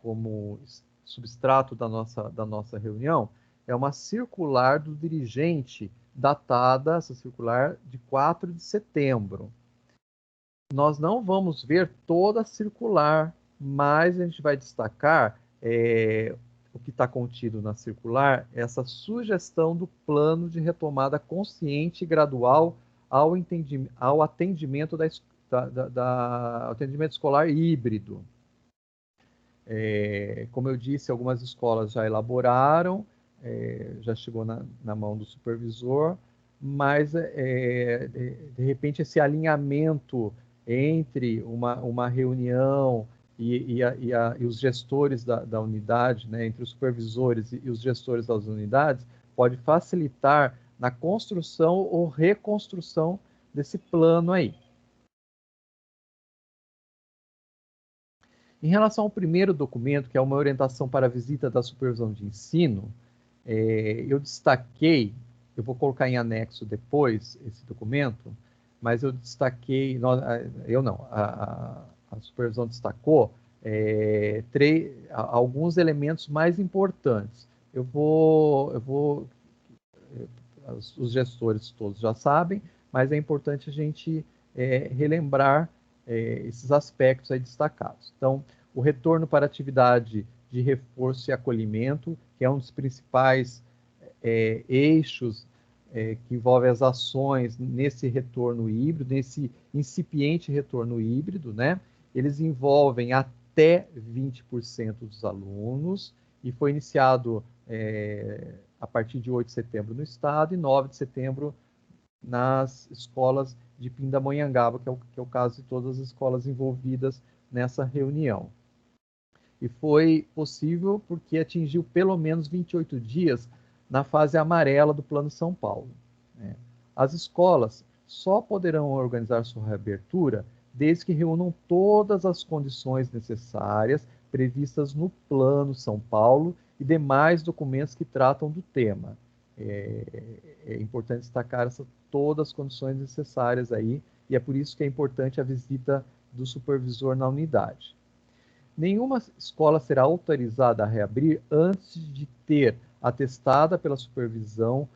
como substrato da nossa reunião, é uma circular do dirigente, datada, essa circular, de 4 de setembro. Nós não vamos ver toda a circular, mas a gente vai destacar o que está contido na circular, essa sugestão do plano de retomada consciente e gradual ao atendimento, atendimento escolar híbrido. Como eu disse, algumas escolas já elaboraram, já chegou na mão do supervisor, mas, de repente, esse alinhamento entre uma reunião e os gestores da unidade, né, entre os supervisores e os gestores das unidades, pode facilitar na construção ou reconstrução desse plano aí. Em relação ao primeiro documento, que é uma orientação para a visita da supervisão de ensino, eu destaquei, eu vou colocar em anexo depois esse documento, mas eu destaquei, a supervisão destacou alguns elementos mais importantes. Os gestores todos já sabem, mas é importante a gente relembrar esses aspectos aí destacados. Então, o retorno para atividade de reforço e acolhimento, que é um dos principais eixos que envolve as ações nesse retorno híbrido, nesse incipiente retorno híbrido, né? Eles envolvem até 20% dos alunos e foi iniciado a partir de 8 de setembro no estado e 9 de setembro nas escolas de Pindamonhangaba, que é o caso de todas as escolas envolvidas nessa reunião. E foi possível porque atingiu pelo menos 28 dias na fase amarela do Plano São Paulo. As escolas só poderão organizar sua reabertura desde que reúnam todas as condições necessárias previstas no Plano São Paulo e demais documentos que tratam do tema. É importante destacar todas as condições necessárias aí, e é por isso que é importante a visita do supervisor na unidade. Nenhuma escola será autorizada a reabrir antes de ter atestada pela supervisão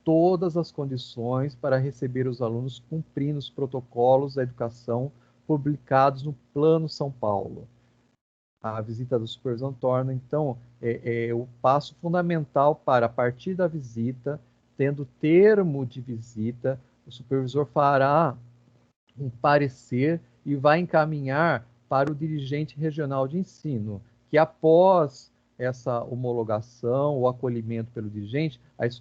todas as condições para receber os alunos cumprindo os protocolos da educação publicados no Plano São Paulo. A visita da supervisão torna, então, o passo fundamental para, a partir da visita, tendo termo de visita, o supervisor fará um parecer e vai encaminhar para o dirigente regional de ensino, que após essa homologação, o acolhimento pelo dirigente, as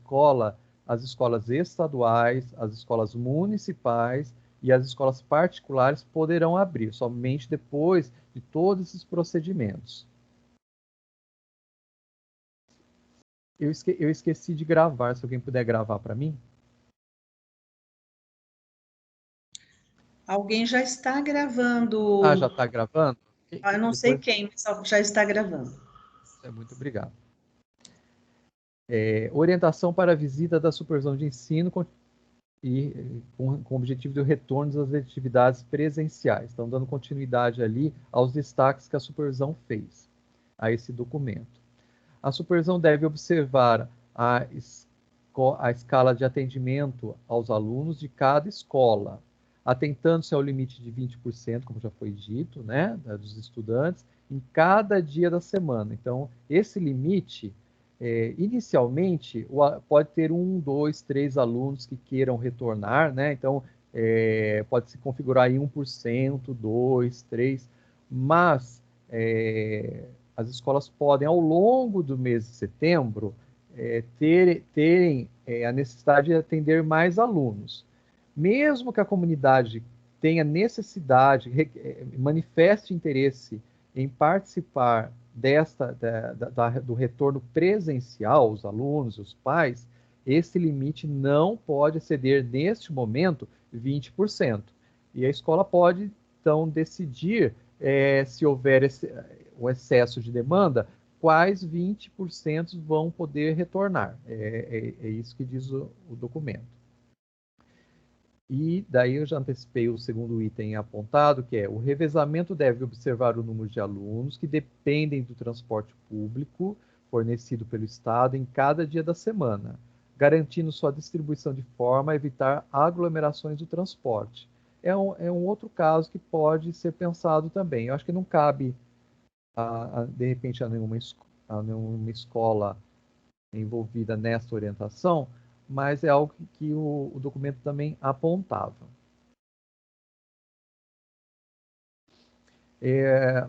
escolas estaduais, as escolas municipais e as escolas particulares poderão abrir, somente depois de todos esses procedimentos. Eu esqueci de gravar, se alguém puder gravar para mim. Alguém já está gravando. Já está gravando? Eu não sei quem, mas já está gravando. Muito obrigado. Orientação para a visita da supervisão de ensino com o objetivo do retorno das atividades presenciais. Estão dando continuidade ali aos destaques que a supervisão fez a esse documento. A supervisão deve observar a escala de atendimento aos alunos de cada escola, atentando-se ao limite de 20%, como já foi dito, né, dos estudantes, em cada dia da semana. Então, esse limite, inicialmente, pode ter 1, 2, 3 alunos que queiram retornar, né? Então, pode se configurar aí 1%, 2, 3, mas as escolas podem, ao longo do mês de setembro, terem a necessidade de atender mais alunos. Mesmo que a comunidade tenha necessidade, manifeste interesse em participar do retorno presencial, os alunos, os pais, esse limite não pode exceder, neste momento, 20%. E a escola pode, então, decidir, se houver um excesso de demanda, quais 20% vão poder retornar. É isso que diz o documento. E daí eu já antecipei o segundo item apontado, que é: o revezamento deve observar o número de alunos que dependem do transporte público fornecido pelo Estado em cada dia da semana, garantindo sua distribuição de forma a evitar aglomerações do transporte. É um outro caso que pode ser pensado também. Eu acho que não cabe, de repente, a nenhuma escola envolvida nessa orientação, mas é algo que o documento também apontava.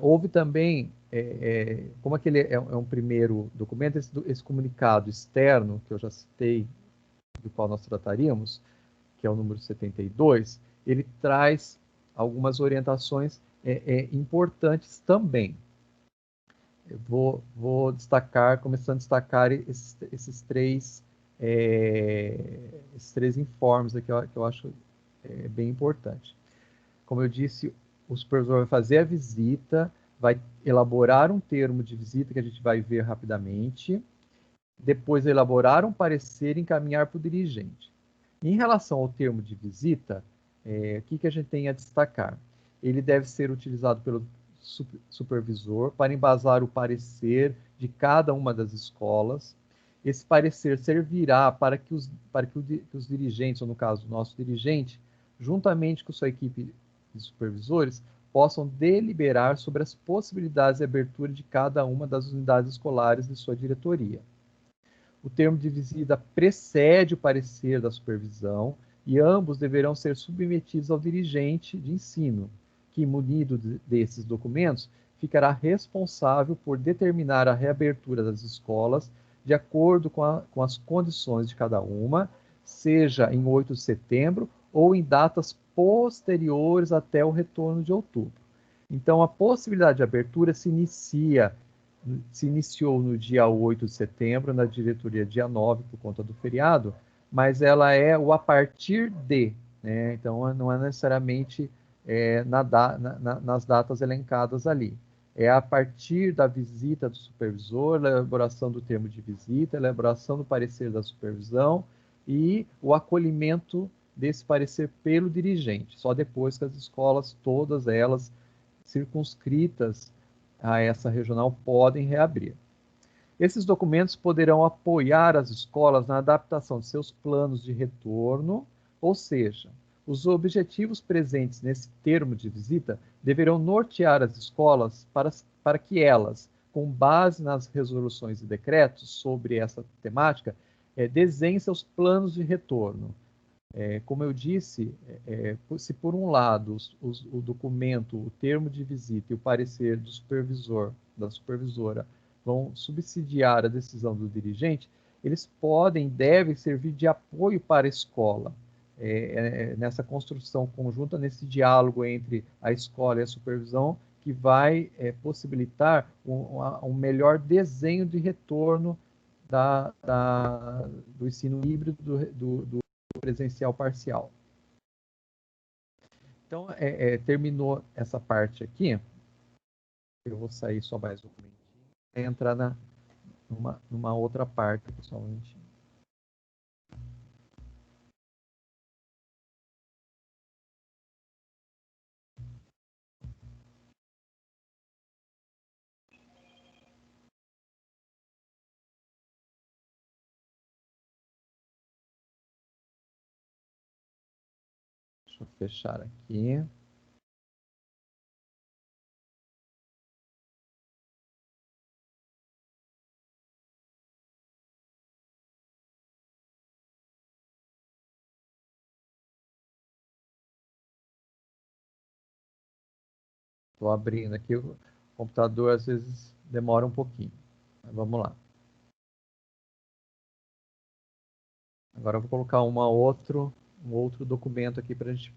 Houve também, como aquele é um primeiro documento, esse comunicado externo, que eu já citei, do qual nós trataríamos, que é o número 72, ele traz algumas orientações importantes também. Eu vou destacar, começando a destacar esses três informes aqui, que eu acho bem importante. Como eu disse, o supervisor vai fazer a visita, vai elaborar um termo de visita que a gente vai ver rapidamente, depois elaborar um parecer e encaminhar para o dirigente. Em relação ao termo de visita, o que a gente tem a destacar? Ele deve ser utilizado pelo supervisor para embasar o parecer de cada uma das escolas. Esse parecer servirá para que os dirigentes, ou no caso, o nosso dirigente, juntamente com sua equipe de supervisores, possam deliberar sobre as possibilidades de abertura de cada uma das unidades escolares de sua diretoria. O termo de visita precede o parecer da supervisão e ambos deverão ser submetidos ao dirigente de ensino, que, munido desses documentos, ficará responsável por determinar a reabertura das escolas de acordo com as condições de cada uma, seja em 8 de setembro ou em datas posteriores até o retorno de outubro. Então, a possibilidade de abertura se iniciou no dia 8 de setembro, na diretoria dia 9, por conta do feriado, mas ela é o a partir de, né? Então, não é necessariamente nas datas elencadas ali. É a partir da visita do supervisor, elaboração do termo de visita, elaboração do parecer da supervisão e o acolhimento desse parecer pelo dirigente, só depois que as escolas, todas elas circunscritas a essa regional, podem reabrir. Esses documentos poderão apoiar as escolas na adaptação de seus planos de retorno, ou seja, os objetivos presentes nesse termo de visita deverão nortear as escolas para que elas, com base nas resoluções e decretos sobre essa temática, desenhem seus planos de retorno. Como eu disse, se por um lado o documento, o termo de visita e o parecer do supervisor, da supervisora, vão subsidiar a decisão do dirigente, eles podem e devem servir de apoio para a escola, nessa construção conjunta, nesse diálogo entre a escola e a supervisão, que vai possibilitar um melhor desenho de retorno do ensino híbrido, do presencial parcial. Então, terminou essa parte aqui. Eu vou sair só mais um momentinho e entrar numa outra parte, pessoal. Deixa eu fechar aqui. Estou abrindo aqui, o computador às vezes demora um pouquinho. Mas vamos lá. Agora eu vou colocar um outro documento aqui para a gente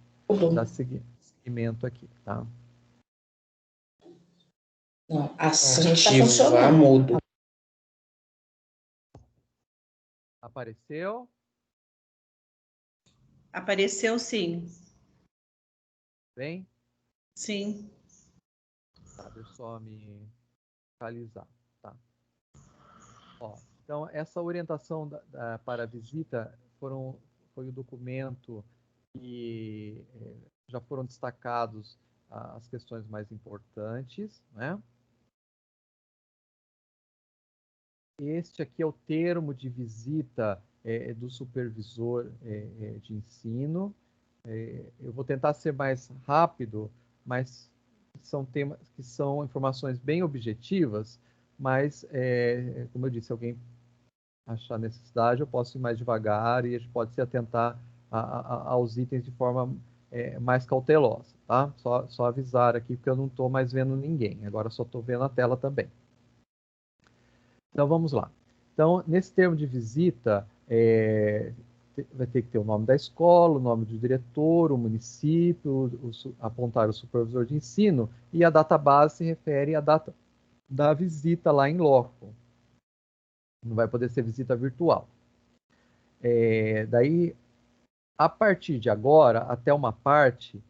dar seguimento aqui, tá? Não, ativar mudo. Apareceu? Apareceu, sim. Bem? Sim. Tá, deixa eu só me localizar, tá? Ó, então, essa orientação para a visita foi o documento e já foram destacados as questões mais importantes, né? Este aqui é o termo de visita do supervisor de ensino. Eu vou tentar ser mais rápido, mas são temas que são informações bem objetivas, mas, como eu disse, se alguém achar necessidade, eu posso ir mais devagar e a gente pode se atentar aos itens de forma mais cautelosa, tá? Só avisar aqui, porque eu não estou mais vendo ninguém, agora só estou vendo a tela também. Então, vamos lá. Então, nesse termo de visita, vai ter que ter o nome da escola, o nome do diretor, o município, apontar o supervisor de ensino, e a database se refere à data da visita lá em loco. Não vai poder ser visita virtual. Daí, a partir de agora, até uma parte,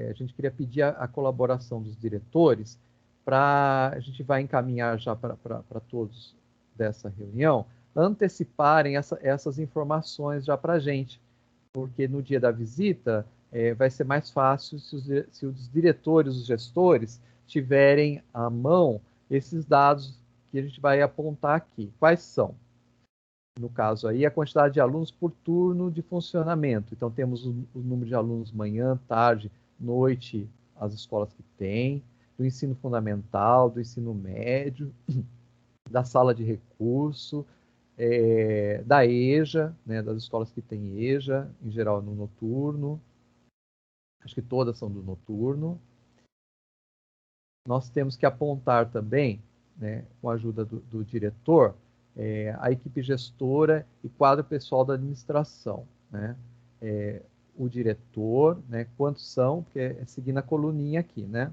a gente queria pedir a colaboração dos diretores a gente vai encaminhar já para todos dessa reunião, anteciparem essas informações já para a gente, porque no dia da visita vai ser mais fácil se os diretores, os gestores, tiverem à mão esses dados que a gente vai apontar aqui. Quais são? No caso aí, a quantidade de alunos por turno de funcionamento. Então, temos o número de alunos manhã, tarde, noite, as escolas que tem, do ensino fundamental, do ensino médio, da sala de recurso, da EJA, né, das escolas que tem EJA, em geral no noturno. Acho que todas são do noturno. Nós temos que apontar também, né, com a ajuda do diretor, a equipe gestora e quadro pessoal da administração, né? O diretor, né, quantos são, porque é seguindo a coluninha aqui, né?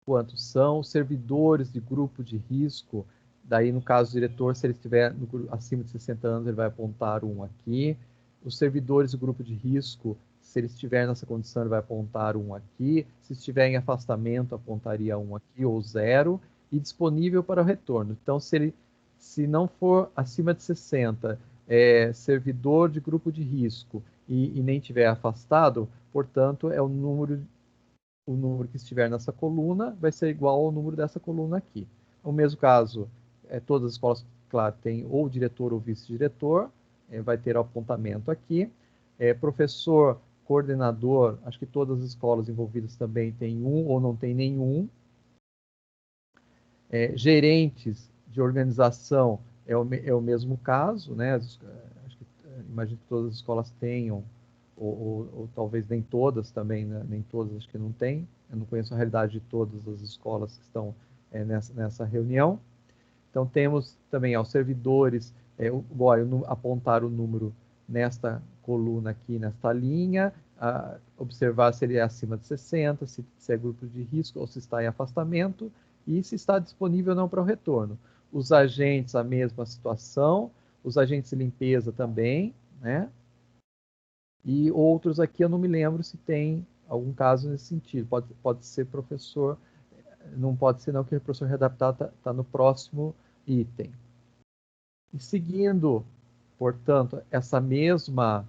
Quantos são, servidores de grupo de risco, daí no caso do diretor, se ele estiver acima de 60 anos, ele vai apontar um aqui. Os servidores do grupo de risco, se ele estiver nessa condição, ele vai apontar um aqui. Se estiver em afastamento, apontaria um aqui ou 0. E disponível para o retorno. Então, se não for acima de 60, servidor de grupo de risco e nem tiver afastado, portanto, o número que estiver nessa coluna vai ser igual ao número dessa coluna aqui. No mesmo caso, todas as escolas, claro, tem ou diretor ou vice-diretor, vai ter o apontamento aqui. Professor, coordenador, acho que todas as escolas envolvidas também têm um ou não tem nenhum. Gerentes de organização é o mesmo caso, né? Acho que, imagino que todas as escolas tenham, ou talvez nem todas também, né? Nem todas, acho que não tem. Eu não conheço a realidade de todas as escolas que estão nessa reunião. Então, temos também aos servidores, apontar o número nesta coluna aqui, nesta linha, observar se ele é acima de 60, se é grupo de risco ou se está em afastamento, e se está disponível ou não para o retorno. Os agentes, a mesma situação, os agentes de limpeza também, né? E outros aqui eu não me lembro se tem algum caso nesse sentido. Pode ser professor, não pode ser não, que o professor readaptado está no próximo item. E seguindo, portanto, essa mesma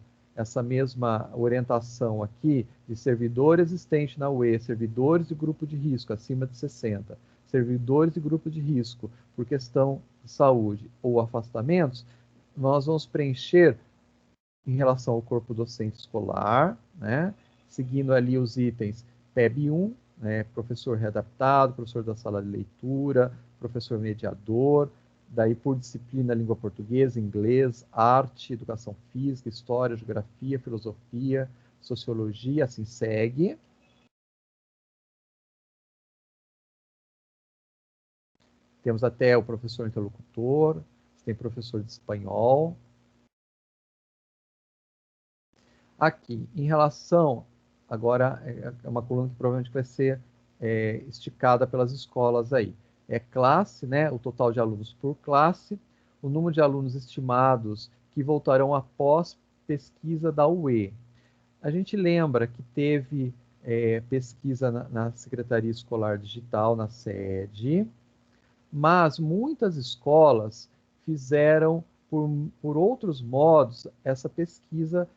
orientação aqui de servidor existente na UE, servidores de grupo de risco acima de 60, servidores de grupo de risco por questão de saúde ou afastamentos, nós vamos preencher em relação ao corpo docente escolar, né? Seguindo ali os itens PEB 1, né? Professor readaptado, professor da sala de leitura, professor mediador, daí por disciplina língua portuguesa, inglês, arte, educação física, história, geografia, filosofia, sociologia, assim segue. Temos até o professor interlocutor, tem professor de espanhol. Aqui, em relação, agora é uma coluna que provavelmente vai ser esticada pelas escolas aí. É classe, né, o total de alunos por classe, o número de alunos estimados que voltarão após pesquisa da UE. A gente lembra que teve pesquisa na Secretaria Escolar Digital, na sede, mas muitas escolas fizeram por outros modos essa pesquisa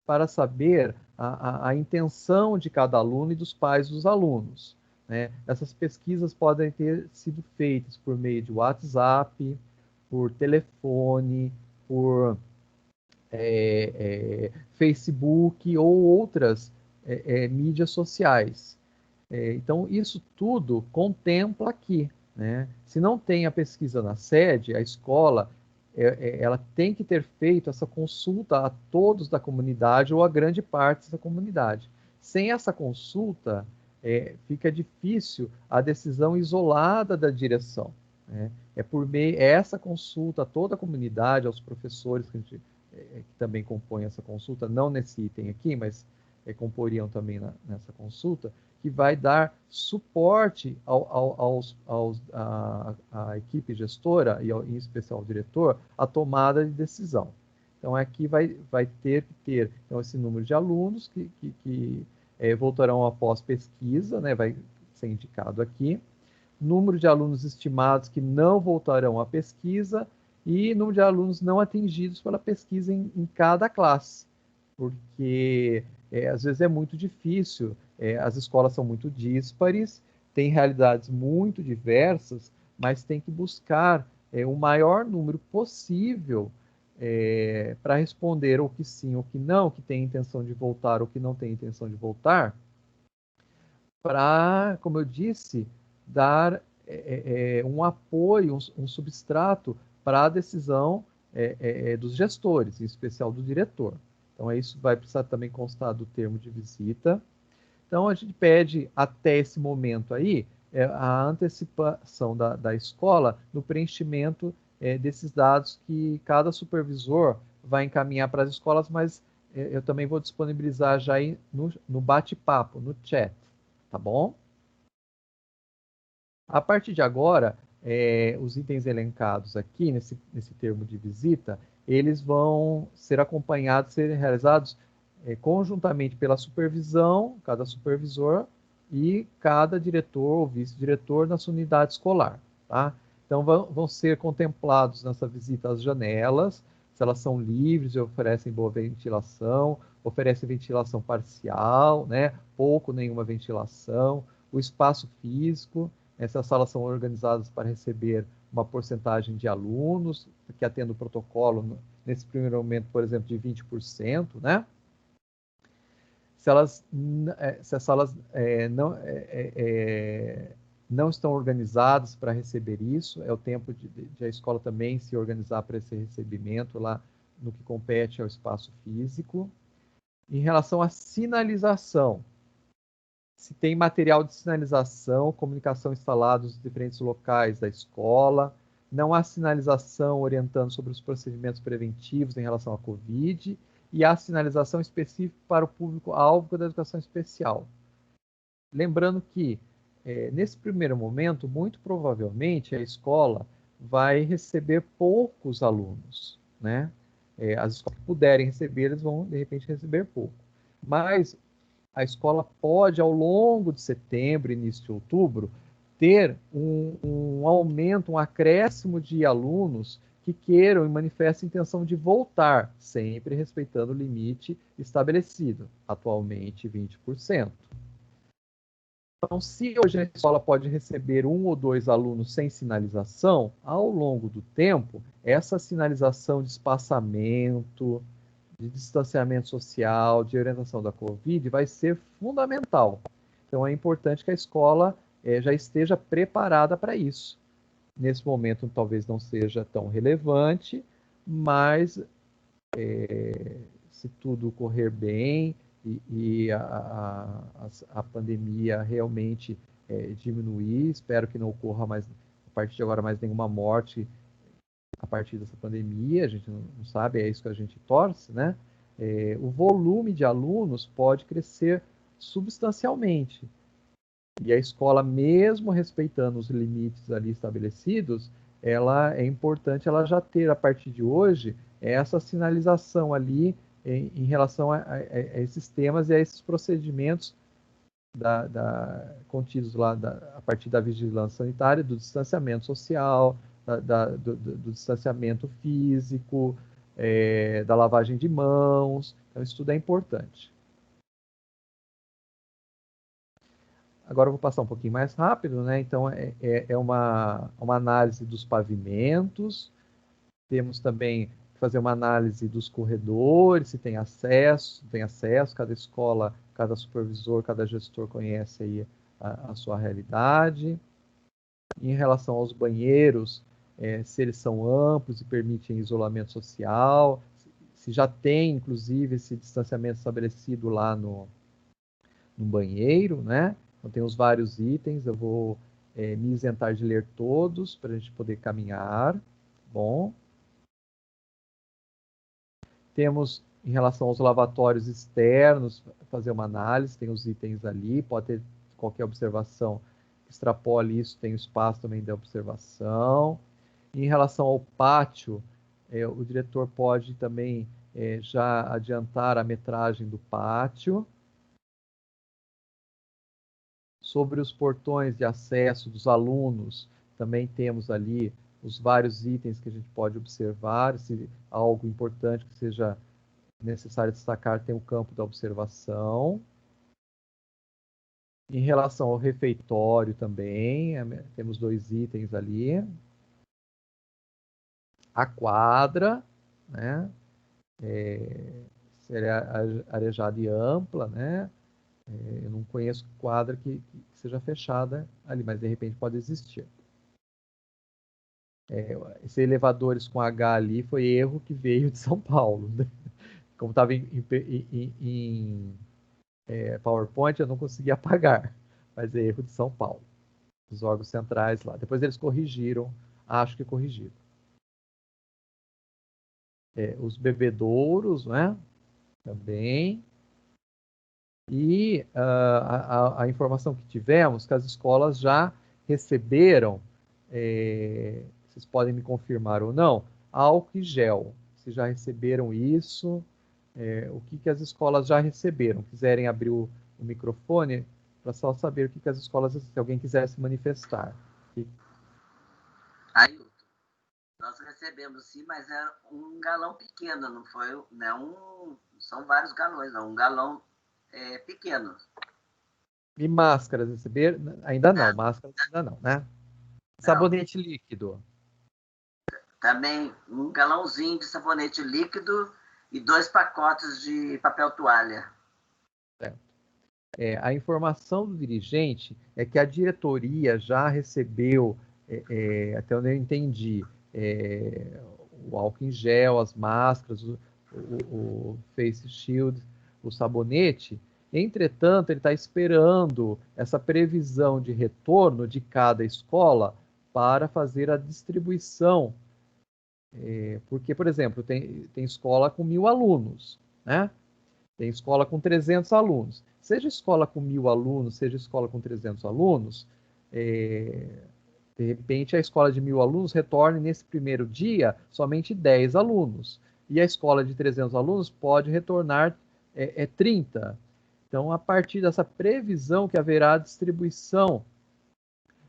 para saber a intenção de cada aluno e dos pais dos alunos, né? Essas pesquisas podem ter sido feitas por meio de WhatsApp, por telefone, por Facebook ou outras mídias sociais. Então, isso tudo contempla aqui, né? Se não tem a pesquisa na sede, a escola ela tem que ter feito essa consulta a todos da comunidade ou a grande parte da comunidade. Sem essa consulta, fica difícil a decisão isolada da direção, né? Por meio essa consulta a toda a comunidade, aos professores que também compõem essa consulta, não nesse item aqui, mas comporiam também nessa consulta, que vai dar suporte à equipe gestora, e em especial ao diretor, a tomada de decisão. Então, aqui vai ter que ter então, esse número de alunos que voltarão após pesquisa, né, vai ser indicado aqui, número de alunos estimados que não voltarão à pesquisa e número de alunos não atingidos pela pesquisa em cada classe, porque às vezes é muito difícil, as escolas são muito díspares, têm realidades muito diversas, mas tem que buscar o maior número possível para responder o que sim, o que não, o que tem intenção de voltar, o que não tem intenção de voltar, para, como eu disse, dar um apoio, um substrato para a decisão dos gestores, em especial do diretor. Então, isso vai precisar também constar do termo de visita. Então, a gente pede, até esse momento aí, a antecipação da escola no preenchimento desses dados que cada supervisor vai encaminhar para as escolas, mas eu também vou disponibilizar já aí no bate-papo, no chat, tá bom? A partir de agora, os itens elencados aqui, nesse termo de visita, eles vão ser acompanhados, serem realizados conjuntamente pela supervisão, cada supervisor, e cada diretor ou vice-diretor na sua unidade escolar, tá? Então, vão ser contemplados nessa visita as janelas, se elas são livres e oferecem boa ventilação, oferecem ventilação parcial, né? Pouco, nenhuma ventilação, o espaço físico. Essas salas são organizadas para receber uma porcentagem de alunos, que atende o protocolo, nesse primeiro momento, por exemplo, de 20%, né? Se as salas não estão organizadas para receber isso, é o tempo de a escola também se organizar para esse recebimento lá no que compete ao espaço físico. Em relação à sinalização, se tem material de sinalização, comunicação instalada nos diferentes locais da escola, não há sinalização orientando sobre os procedimentos preventivos em relação à Covid, e há sinalização específica para o público-alvo da educação especial. Lembrando que, nesse primeiro momento, muito provavelmente a escola vai receber poucos alunos, né? As escolas que puderem receber, eles vão, de repente, receber pouco. Mas a escola pode, ao longo de setembro, início de outubro, ter um aumento, um acréscimo de alunos que queiram e manifestem intenção de voltar, sempre respeitando o limite estabelecido, atualmente 20%. Então, se hoje a escola pode receber 1 ou 2 alunos sem sinalização, ao longo do tempo, essa sinalização de espaçamento, de distanciamento social, de orientação da Covid, vai ser fundamental. Então, é importante que a escola já esteja preparada para isso. Nesse momento, talvez não seja tão relevante, mas se tudo correr bem e a pandemia realmente diminuir, espero que não ocorra mais, a partir de agora, mais nenhuma morte a partir dessa pandemia, a gente não sabe, é isso que a gente torce, né? O volume de alunos pode crescer substancialmente. E a escola, mesmo respeitando os limites ali estabelecidos, é importante ela já ter, a partir de hoje, essa sinalização ali em relação a esses temas e a esses procedimentos contidos lá a partir da vigilância sanitária, do distanciamento social, do distanciamento físico, da lavagem de mãos. Então, isso tudo é importante. Agora eu vou passar um pouquinho mais rápido, né? Então, é uma análise dos pavimentos. Temos também que fazer uma análise dos corredores, se tem acesso, cada escola, cada supervisor, cada gestor conhece aí a sua realidade. Em relação aos banheiros, se eles são amplos e permitem isolamento social, se já tem, inclusive, esse distanciamento estabelecido lá no banheiro, né? Então, tem os vários itens, eu vou me isentar de ler todos, para a gente poder caminhar. Bom. Temos, em relação aos lavatórios externos, fazer uma análise, tem os itens ali, pode ter qualquer observação que extrapole isso, tem o espaço também da observação. Em relação ao pátio, o diretor pode também já adiantar a metragem do pátio. Sobre os portões de acesso dos alunos, também temos ali os vários itens que a gente pode observar. Se algo importante que seja necessário destacar, tem o campo da observação. Em relação ao refeitório também, temos 2 itens ali. A quadra, né? Seria arejada e ampla, né? Eu não conheço quadra que seja fechada ali, mas de repente pode existir. Esse elevadores com H ali foi erro que veio de São Paulo. Né? Como estava em PowerPoint, eu não consegui apagar, mas é erro de São Paulo. Os órgãos centrais lá. Depois eles corrigiram, acho que corrigiram. Os bebedouros, né? Também. E a informação que tivemos, que as escolas já receberam, vocês podem me confirmar ou não, álcool e gel. Se já receberam isso, o que as escolas já receberam? Quiserem abrir o microfone para só saber o que as escolas, se alguém quiser se manifestar. Ailton, nós recebemos sim, mas é um galão pequeno, não foi? Não são vários galões, não. Um galão pequeno. E máscaras receber? Ainda não, máscaras ainda não, né? Sabonete líquido. Também um galãozinho de sabonete líquido e 2 pacotes de papel toalha. Certo. A informação do dirigente é que a diretoria já recebeu, até onde eu entendi, o álcool em gel, as máscaras, o face shield, o sabonete. Entretanto, ele está esperando essa previsão de retorno de cada escola para fazer a distribuição. Porque, por exemplo, tem escola com 1.000 alunos, né? Tem escola com 300 alunos. Seja escola com 1.000 alunos, seja escola com 300 alunos, de repente a escola de 1.000 alunos retorne nesse primeiro dia somente 10 alunos. E a escola de 300 alunos pode retornar 30. Então, a partir dessa previsão que haverá a distribuição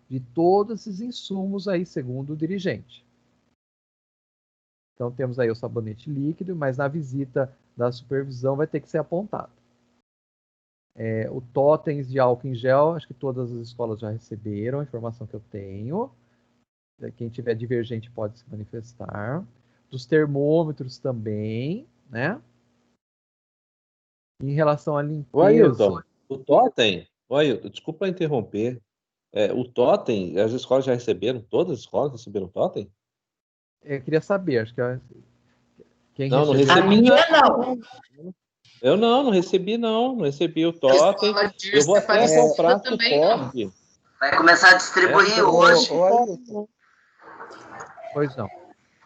de todos esses insumos aí, segundo o dirigente. Então, temos aí o sabonete líquido, mas na visita da supervisão vai ter que ser apontado. O totens de álcool em gel, acho que todas as escolas já receberam a informação que eu tenho. Quem tiver divergente pode se manifestar. Dos termômetros também, né? Em relação à limpeza... Ô, Ailton, o totem... Ô, Ailton, desculpa interromper. O totem, as escolas já receberam? Todas as escolas receberam totem? Eu queria saber, acho que... Quem não recebeu... recebi. A minha não. Eu não recebi, não. Não recebi o totem. Eu vou até comprar suporte. Vai começar a distribuir hoje. Ailton. Pois não.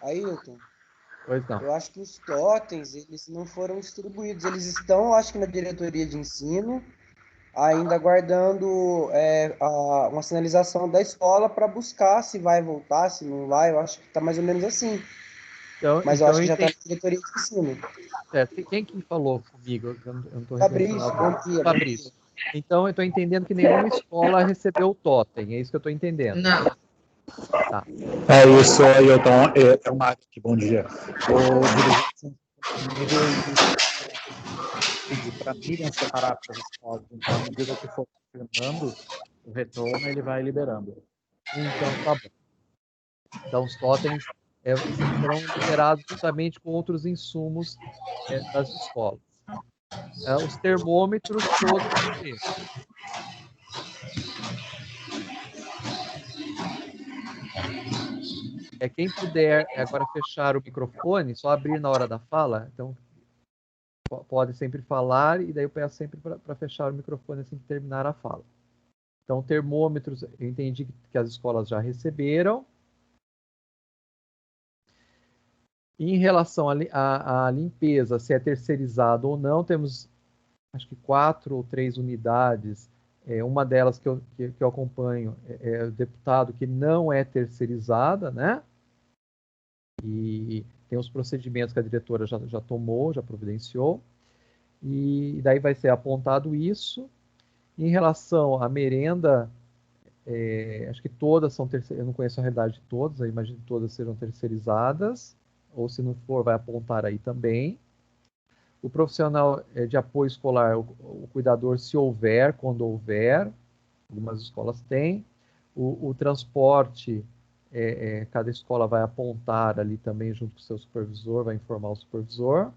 Ailton. Pois não. Eu acho que os totens, eles não foram distribuídos. Eles estão, acho que na diretoria de ensino, ainda aguardando uma sinalização da escola para buscar se vai voltar, se não vai. Eu acho que está mais ou menos assim. Mas eu acho que já está na diretoria de ensino. Quem que falou comigo? Eu não estou Fabrício. Fabrício. Então, eu estou entendendo que nenhuma escola recebeu o totem. É isso que eu estou entendendo. Não. Tá. É isso, Ailton. É o Marcos, bom dia. Para Miriam separar para as escolas, então, à medida que for confirmando o retorno, ele vai liberando. Então, tá bom. Então, os totens serão liberados juntamente com outros insumos das escolas. Os termômetros todos vão ter. Quem puder agora fechar o microfone, só abrir na hora da fala, então pode sempre falar e daí eu peço sempre para fechar o microfone assim que terminar a fala. Então, termômetros, eu entendi que as escolas já receberam. Em relação à limpeza, se é terceirizado ou não, temos acho que 4 ou 3 unidades. Uma delas que eu acompanho é o deputado que não é terceirizada, né? E tem os procedimentos que a diretora já tomou, já providenciou. E daí vai ser apontado isso. Em relação à merenda, acho que todas são terceirizadas. Eu não conheço a realidade de todas, eu imagino que todas serão terceirizadas. Ou se não for, vai apontar aí também. O profissional de apoio escolar, o cuidador, se houver, quando houver, algumas escolas têm. O transporte, cada escola vai apontar ali também junto com o seu supervisor, vai informar o supervisor.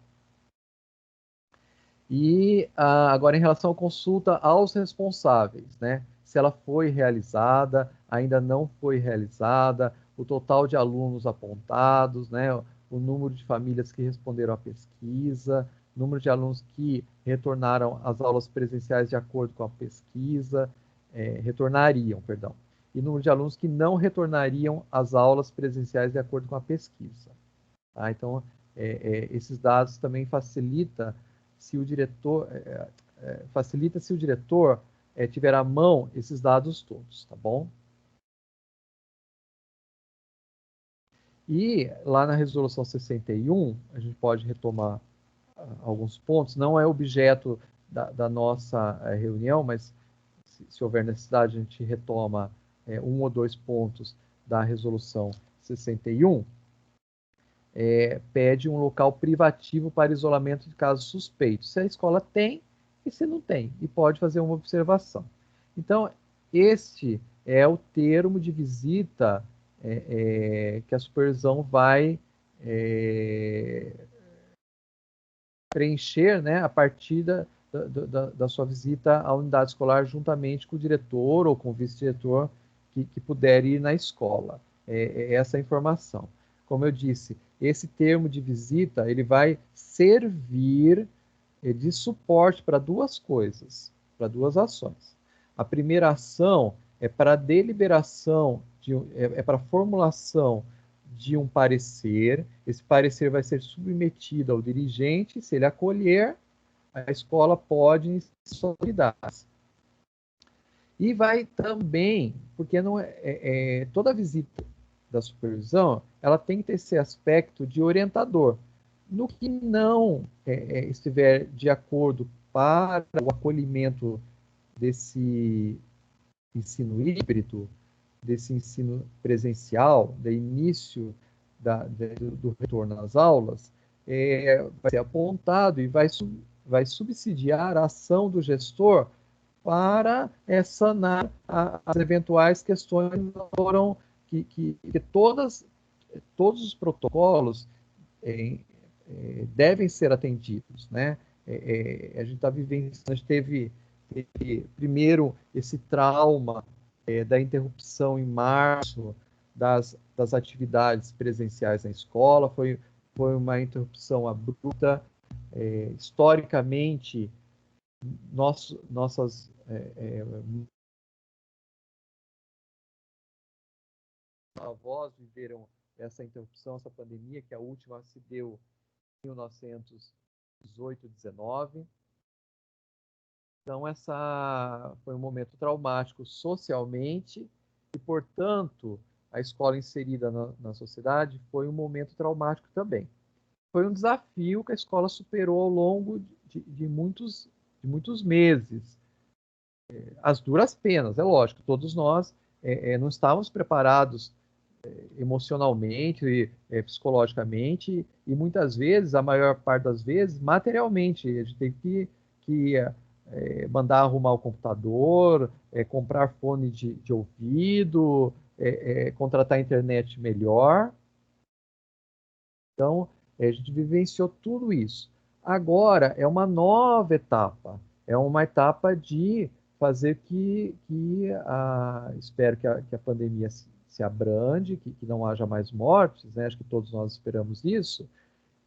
E agora em relação à consulta aos responsáveis, né? Se ela foi realizada, ainda não foi realizada, o total de alunos apontados, né? O número de famílias que responderam à pesquisa, número de alunos que retornaram às aulas presenciais de acordo com a pesquisa, retornariam, perdão, e número de alunos que não retornariam às aulas presenciais de acordo com a pesquisa. Tá? Então, esses dados também facilita se o diretor tiver à mão esses dados todos, tá bom? E lá na resolução 61, a gente pode retomar alguns pontos, não é objeto da nossa reunião, mas se houver necessidade, a gente retoma 1 ou 2 pontos da resolução 61. Pede um local privativo para isolamento de casos suspeitos. Se a escola tem e se não tem, e pode fazer uma observação. Então, este é o termo de visita que a supervisão vai preencher, né, a partir da sua visita à unidade escolar juntamente com o diretor ou com o vice-diretor que puder ir na escola. Essa informação. Como eu disse, esse termo de visita ele vai servir de suporte para 2 coisas, para 2 ações. A primeira ação é para deliberação, para formulação de um parecer. Esse parecer vai ser submetido ao dirigente. Se ele acolher, a escola pode iniciar suas atividades. E vai também, porque não toda visita da supervisão, ela tem que ter esse aspecto de orientador. No que não estiver de acordo para o acolhimento desse ensino híbrido, desse ensino presencial, do início do retorno às aulas, vai ser apontado e vai subsidiar a ação do gestor para sanar as eventuais questões que foram que todos os protocolos devem ser atendidos, né? A gente está vivenciando, a gente teve primeiro esse trauma da interrupção em março das atividades presenciais na escola, foi uma interrupção abrupta. Historicamente, nossas avós viveram essa interrupção, essa pandemia, que a última se deu em 1918, 19. Então, essa foi um momento traumático socialmente e, portanto, a escola inserida na sociedade foi um momento traumático também. Foi um desafio que a escola superou ao longo de muitos meses. As duras penas, é lógico, todos nós não estávamos preparados emocionalmente, psicologicamente, e muitas vezes, a maior parte das vezes, materialmente. A gente tem que mandar arrumar o computador, comprar fone de ouvido, contratar internet melhor. Então, a gente vivenciou tudo isso. Agora é uma nova etapa, é uma etapa de fazer espero que a pandemia se abrande, que não haja mais mortes, né? Acho que todos nós esperamos isso,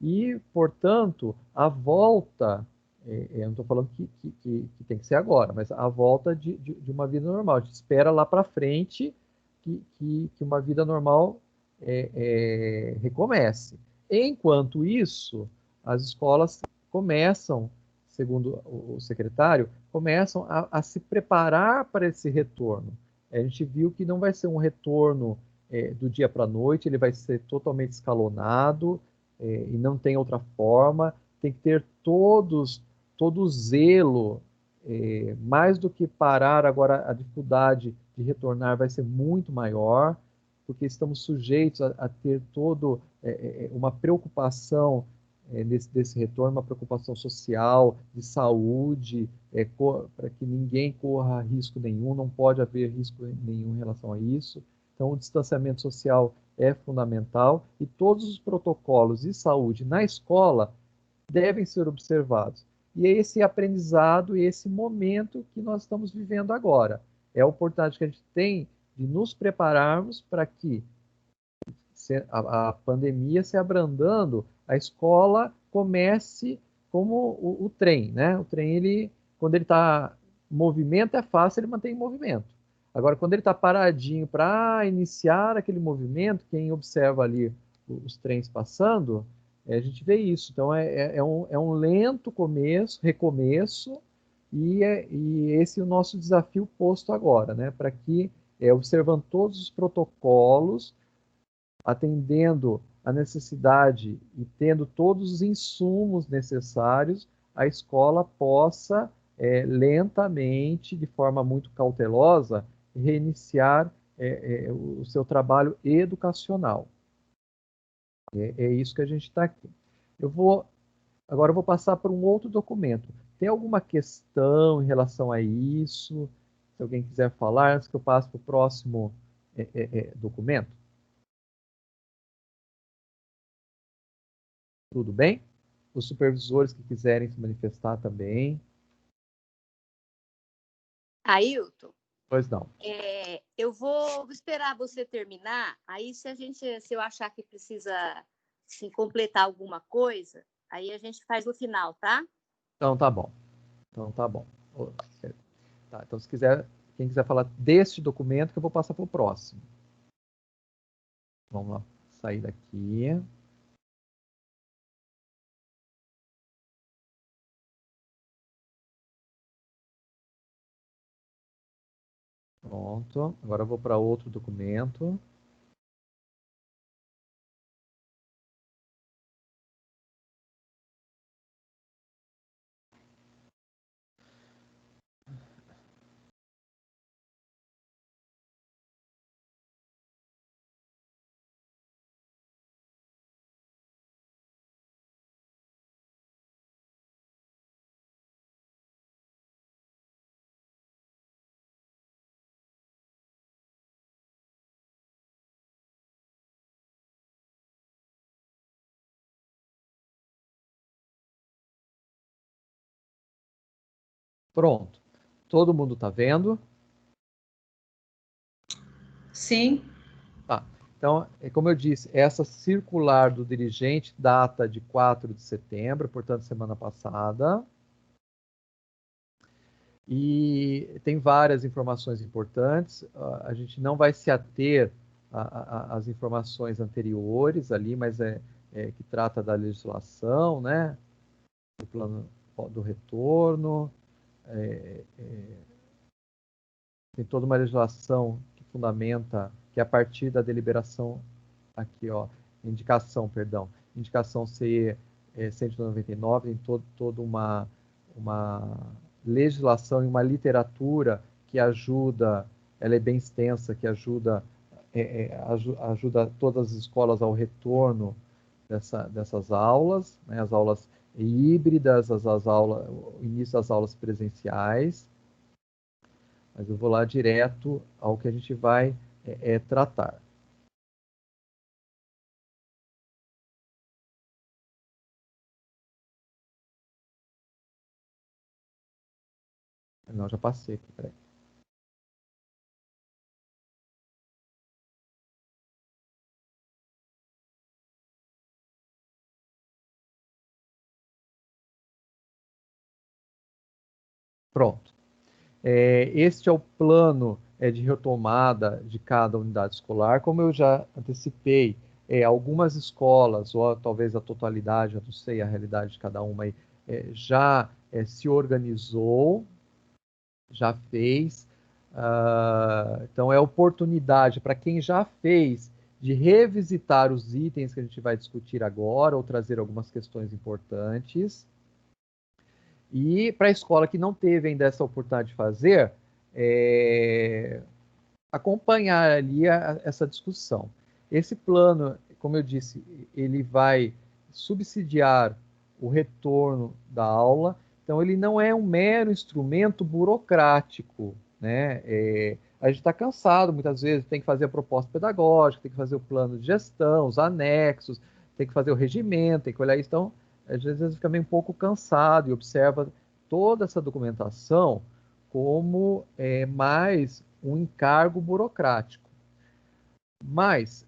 e, portanto, a volta, eu não estou falando que tem que ser agora, mas a volta de uma vida normal. A gente espera lá para frente que uma vida normal recomece. Enquanto isso, as escolas começam, segundo o secretário, começam a se preparar para esse retorno. A gente viu que não vai ser um retorno do dia para a noite, ele vai ser totalmente escalonado, e não tem outra forma. Tem que ter todo o zelo, mais do que parar. Agora a dificuldade de retornar vai ser muito maior, porque estamos sujeitos a ter uma preocupação desse retorno, uma preocupação social, de saúde, para que ninguém corra risco nenhum, não pode haver risco nenhum em relação a isso. Então, o distanciamento social é fundamental e todos os protocolos de saúde na escola devem ser observados. E é esse aprendizado e esse momento que nós estamos vivendo agora. É a oportunidade que a gente tem de nos prepararmos para que a pandemia se abrandando, a escola comece como o trem, né? O trem, quando ele está em movimento, é fácil, ele mantém em movimento. Agora, quando ele está paradinho para iniciar aquele movimento, quem observa ali os trens passando, a gente vê isso. Então, é um lento recomeço, e esse é o nosso desafio posto agora, né? Para que, observando todos os protocolos, atendendo a necessidade e tendo todos os insumos necessários, a escola possa, lentamente, de forma muito cautelosa, reiniciar o seu trabalho educacional. É isso que a gente está aqui. Agora eu vou passar para um outro documento. Tem alguma questão em relação a isso? Se alguém quiser falar, antes que eu passe para o próximo documento. Tudo bem? Os supervisores que quiserem se manifestar também. Ailton, Pois não. eu vou esperar você terminar. Aí, se eu achar que precisa completar alguma coisa, aí a gente faz no final, tá? Então tá bom. Tá, então, quem quiser falar deste documento, que eu vou passar para o próximo. Vamos lá, sair daqui. Pronto. Agora eu vou para outro documento. Pronto. Todo mundo está vendo? Sim. Tá. Então, como eu disse, essa circular do dirigente data de 4 de setembro, portanto, semana passada. E tem várias informações importantes. A gente não vai se ater às informações anteriores ali, mas que trata da legislação, né? Do plano do retorno. Tem toda uma legislação que fundamenta que a partir da deliberação indicação CE 199, tem toda uma legislação e uma literatura que ajuda, ela é bem extensa, que ajuda ajuda todas as escolas ao retorno dessas aulas, né, as aulas híbridas, o início das aulas presenciais. Mas eu vou lá direto ao que a gente vai tratar. Não, já passei aqui, peraí. Pronto. Este é o plano de retomada de cada unidade escolar. Como eu já antecipei, algumas escolas, ou talvez a totalidade, eu não sei a realidade de cada uma, aí, já se organizou, já fez. Então, é oportunidade para quem já fez de revisitar os itens que a gente vai discutir agora, ou trazer algumas questões importantes. E para a escola que não teve ainda essa oportunidade de fazer, acompanhar ali essa discussão. Esse plano, como eu disse, ele vai subsidiar o retorno da aula, então ele não é um mero instrumento burocrático, né? A gente está cansado, muitas vezes, tem que fazer a proposta pedagógica, tem que fazer o plano de gestão, os anexos, tem que fazer o regimento, tem que olhar isso. Então, às vezes fica meio um pouco cansado e observa toda essa documentação como mais um encargo burocrático. Mas,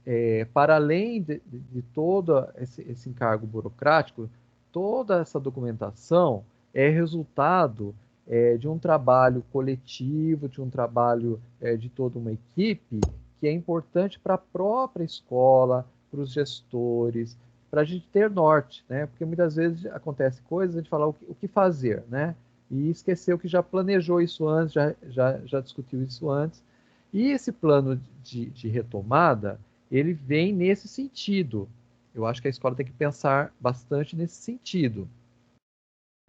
para além de todo esse encargo burocrático, toda essa documentação é resultado de um trabalho coletivo, de um trabalho de toda uma equipe, que é importante para a própria escola, para os gestores, para a gente ter norte, né? Porque muitas vezes acontece coisas, a gente fala o que fazer, né? E esqueceu que já planejou isso antes, já discutiu isso antes. E esse plano de retomada, ele vem nesse sentido. Eu acho que a escola tem que pensar bastante nesse sentido.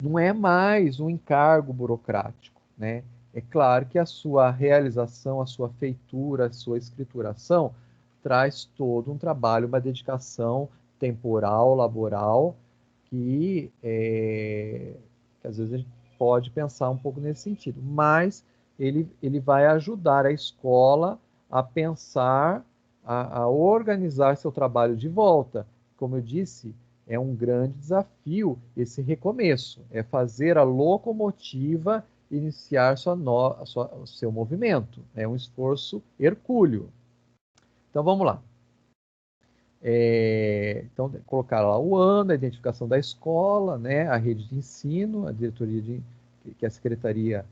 Não é mais um encargo burocrático, né? É claro que a sua realização, a sua feitura, a sua escrituração traz todo um trabalho, uma dedicação temporal, laboral, que às vezes a gente pode pensar um pouco nesse sentido, mas ele vai ajudar a escola a pensar, a organizar seu trabalho de volta. Como eu disse, é um grande desafio esse recomeço, é fazer a locomotiva iniciar o seu movimento. É um esforço hercúleo. Então, vamos lá. Então, colocar lá o ano, a identificação da escola, né, a rede de ensino, a diretoria que é a Secretaria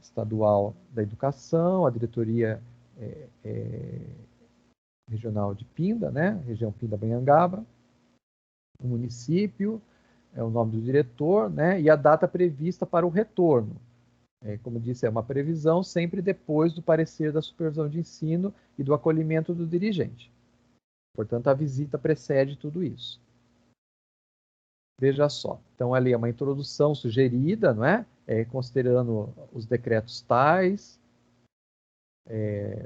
Estadual da Educação, a diretoria regional de Pinda, né, região Pindamonhangaba, o município, o nome do diretor, né, e a data prevista para o retorno. Como disse, é uma previsão sempre depois do parecer da supervisão de ensino e do acolhimento do dirigente. Portanto, a visita precede tudo isso. Veja só. Então, ali é uma introdução sugerida, não é? Considerando os decretos tais,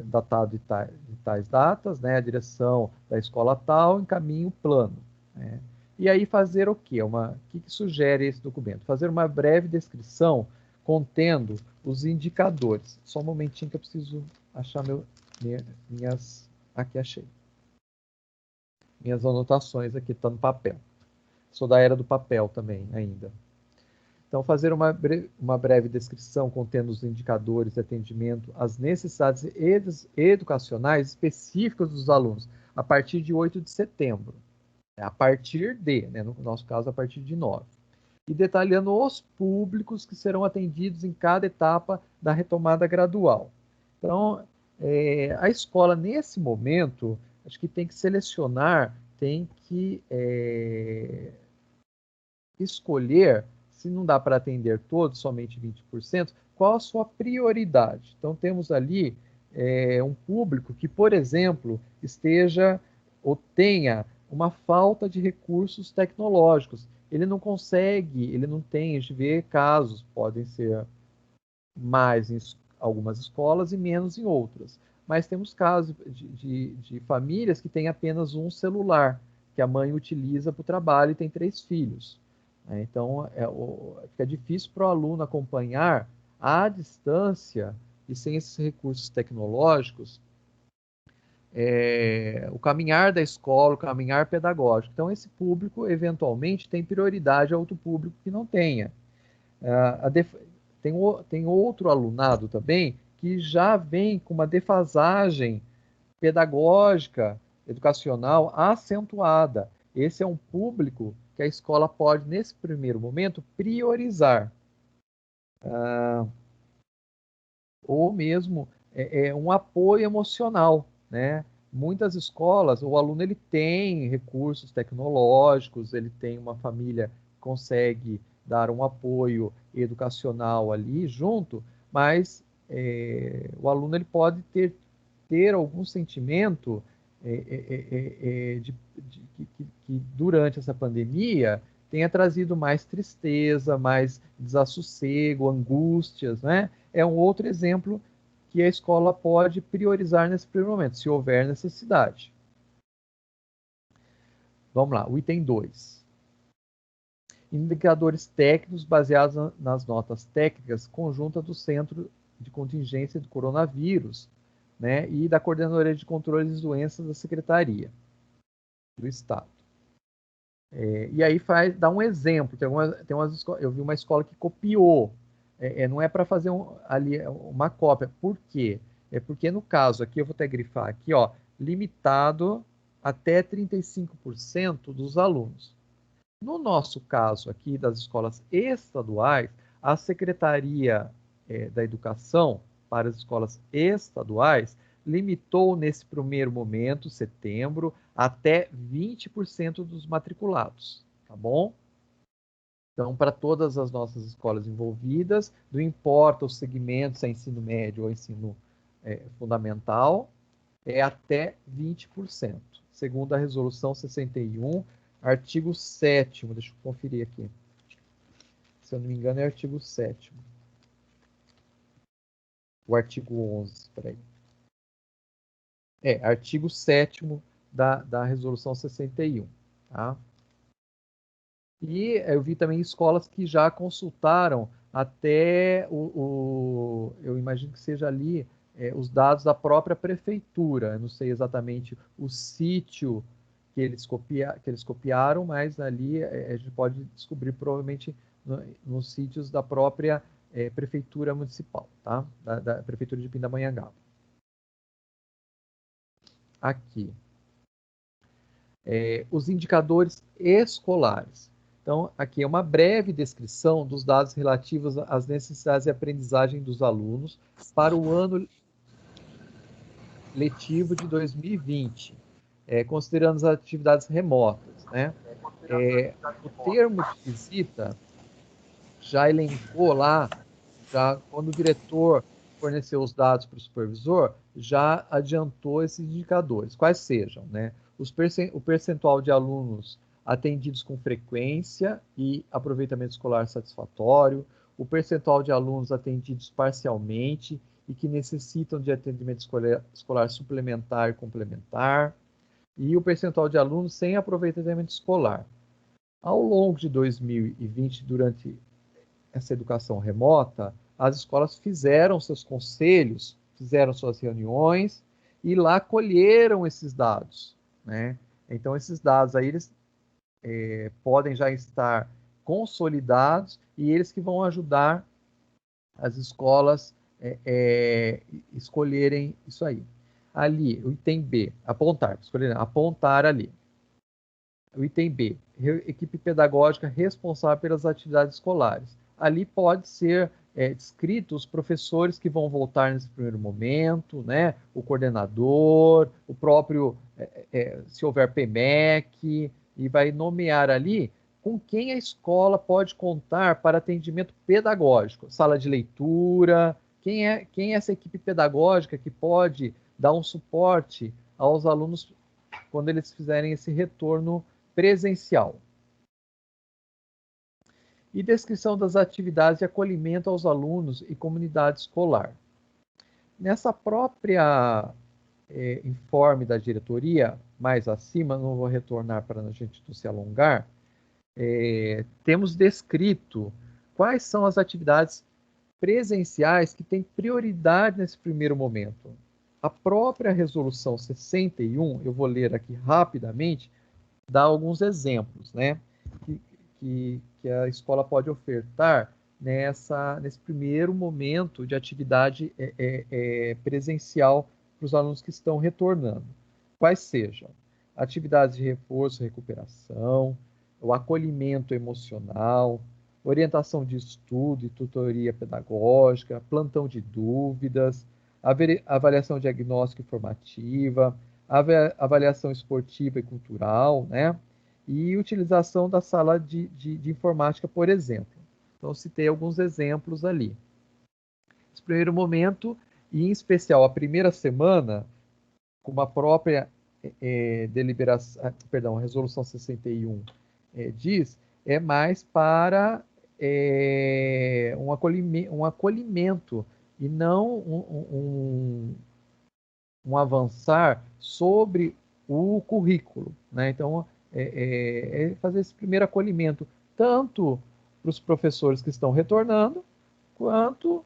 datado de tais datas, né? A direção da escola tal encaminha o plano. Né? E aí fazer o quê? O que sugere esse documento? Fazer uma breve descrição contendo os indicadores. Só um momentinho que eu preciso achar minhas... Aqui achei. Minhas anotações aqui, está no papel. Sou da era do papel também, ainda. Então, fazer uma breve descrição contendo os indicadores de atendimento às necessidades educacionais específicas dos alunos, a partir de 8 de setembro. A partir de, né, no nosso caso, a partir de 9. E detalhando os públicos que serão atendidos em cada etapa da retomada gradual. Então, a escola, nesse momento, acho que tem que selecionar, tem que escolher, se não dá para atender todos, somente 20%, qual a sua prioridade. Então, temos ali um público que, por exemplo, esteja ou tenha uma falta de recursos tecnológicos. Ele não consegue, ele não tem, a gente vê casos, podem ser mais em algumas escolas e menos em outras. mas temos casos de famílias que têm apenas um celular, que a mãe utiliza para o trabalho e tem 3 filhos. Então, fica difícil para o aluno acompanhar à distância e sem esses recursos tecnológicos o caminhar da escola, o caminhar pedagógico. Então, esse público, eventualmente, tem prioridade a outro público que não tenha. Tem outro alunado também que já vem com uma defasagem pedagógica, educacional acentuada. Esse é um público que a escola pode, nesse primeiro momento, priorizar. Ou mesmo um apoio emocional, né? Muitas escolas, o aluno ele tem recursos tecnológicos, ele tem uma família que consegue dar um apoio educacional ali junto, mas o aluno ele pode ter algum sentimento que durante essa pandemia tenha trazido mais tristeza, mais desassossego, angústias, né? É um outro exemplo que a escola pode priorizar nesse primeiro momento, se houver necessidade. Vamos lá, o item 2. Indicadores técnicos baseados nas notas técnicas conjuntas do Centro de Contingência do Coronavírus, né, e da Coordenadoria de Controle de Doenças da Secretaria do Estado. E aí dá um exemplo. Eu vi uma escola que copiou. Não é para fazer ali uma cópia. Por quê? É porque no caso aqui, eu vou até grifar aqui, ó, limitado até 35% dos alunos. No nosso caso aqui das escolas estaduais, a Secretaria da Educação para as escolas estaduais limitou nesse primeiro momento, setembro, até 20% dos matriculados, tá bom? Então, para todas as nossas escolas envolvidas, não importa o segmento, se é ensino médio ou ensino fundamental, é até 20%, segundo a Resolução 61, artigo 7º, deixa eu conferir aqui. Se eu não me engano, é artigo 7º. O artigo 11, peraí. Artigo 7º da Resolução 61, tá? E eu vi também escolas que já consultaram até eu imagino que seja ali os dados da própria prefeitura. Eu não sei exatamente o sítio que eles copiaram, mas ali a gente pode descobrir provavelmente nos sítios da própria prefeitura municipal, tá? Da prefeitura de Pindamonhangaba. Aqui. Os indicadores escolares. Então, aqui é uma breve descrição dos dados relativos às necessidades de aprendizagem dos alunos para o ano letivo de 2020, considerando as atividades remotas, né? O termo de visita já elencou lá, quando o diretor forneceu os dados para o supervisor, já adiantou esses indicadores, quais sejam, né? O percentual de alunos atendidos com frequência e aproveitamento escolar satisfatório, o percentual de alunos atendidos parcialmente e que necessitam de atendimento escolar suplementar e complementar, e o percentual de alunos sem aproveitamento escolar. Ao longo de 2020, durante essa educação remota, as escolas fizeram seus conselhos, fizeram suas reuniões e lá colheram esses dados, né? Então, esses dados aí, eles podem já estar consolidados e eles que vão ajudar as escolas escolherem isso aí. Ali, o item B, apontar ali. O item B, equipe pedagógica responsável pelas atividades escolares. Ali pode ser descrito os professores que vão voltar nesse primeiro momento, né? O coordenador, o próprio, se houver PMEC, e vai nomear ali com quem a escola pode contar para atendimento pedagógico. Sala de leitura, quem é essa equipe pedagógica que pode dar um suporte aos alunos quando eles fizerem esse retorno presencial. E descrição das atividades de acolhimento aos alunos e comunidade escolar. nessa própria informe da diretoria, mais acima, não vou retornar para a gente não se alongar, temos descrito quais são as atividades presenciais que têm prioridade nesse primeiro momento. A própria resolução 61, eu vou ler aqui rapidamente, dá alguns exemplos, né, que a escola pode ofertar nesse primeiro momento de atividade presencial para os alunos que estão retornando. Quais sejam atividades de reforço e recuperação, o acolhimento emocional, orientação de estudo e tutoria pedagógica, plantão de dúvidas, avaliação diagnóstica e formativa, avaliação esportiva e cultural, né? E utilização da sala de informática, por exemplo. Então, citei alguns exemplos ali. Nesse primeiro momento, e em especial a primeira semana, como a própria a resolução 61 diz, é mais para um acolhimento e não um avançar sobre o currículo, né? Então, fazer esse primeiro acolhimento, tanto para os professores que estão retornando, quanto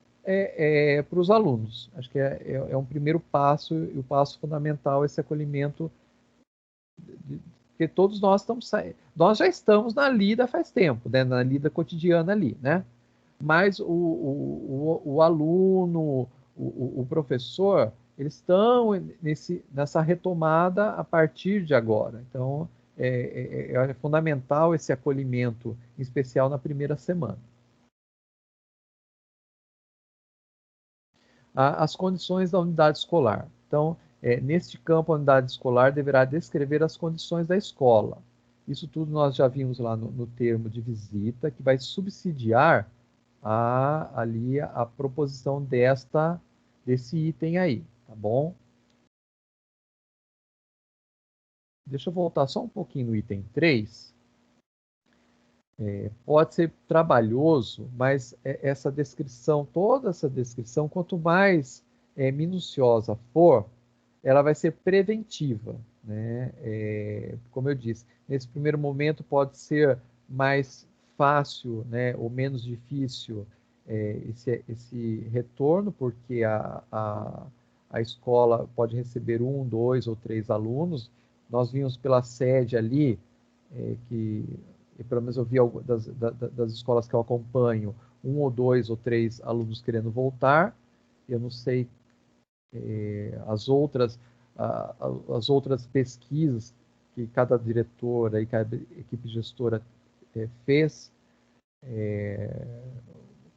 para os alunos. Acho que é um primeiro passo, e o passo fundamental, esse acolhimento, porque todos nós já estamos na lida faz tempo, né? Na lida cotidiana ali, né? Mas o aluno, o professor, eles estão nessa retomada a partir de agora. Então, é fundamental esse acolhimento, em especial na primeira semana. As condições da unidade escolar. Então, neste campo, a unidade escolar deverá descrever as condições da escola. Isso tudo nós já vimos lá no termo de visita, que vai subsidiar ali a proposição desse item aí, tá bom? Deixa eu voltar só um pouquinho no item 3. Pode ser trabalhoso, mas essa descrição, toda essa descrição, quanto mais minuciosa for, ela vai ser preventiva, né? Como eu disse, nesse primeiro momento pode ser mais fácil, né, ou menos difícil esse retorno, porque a escola pode receber 1, 2 ou 3 alunos. Nós vimos pela sede ali, que pelo menos eu vi das escolas que eu acompanho, 1 ou 2 ou 3 alunos querendo voltar. Eu não sei as outras pesquisas que cada diretora e cada equipe gestora fez,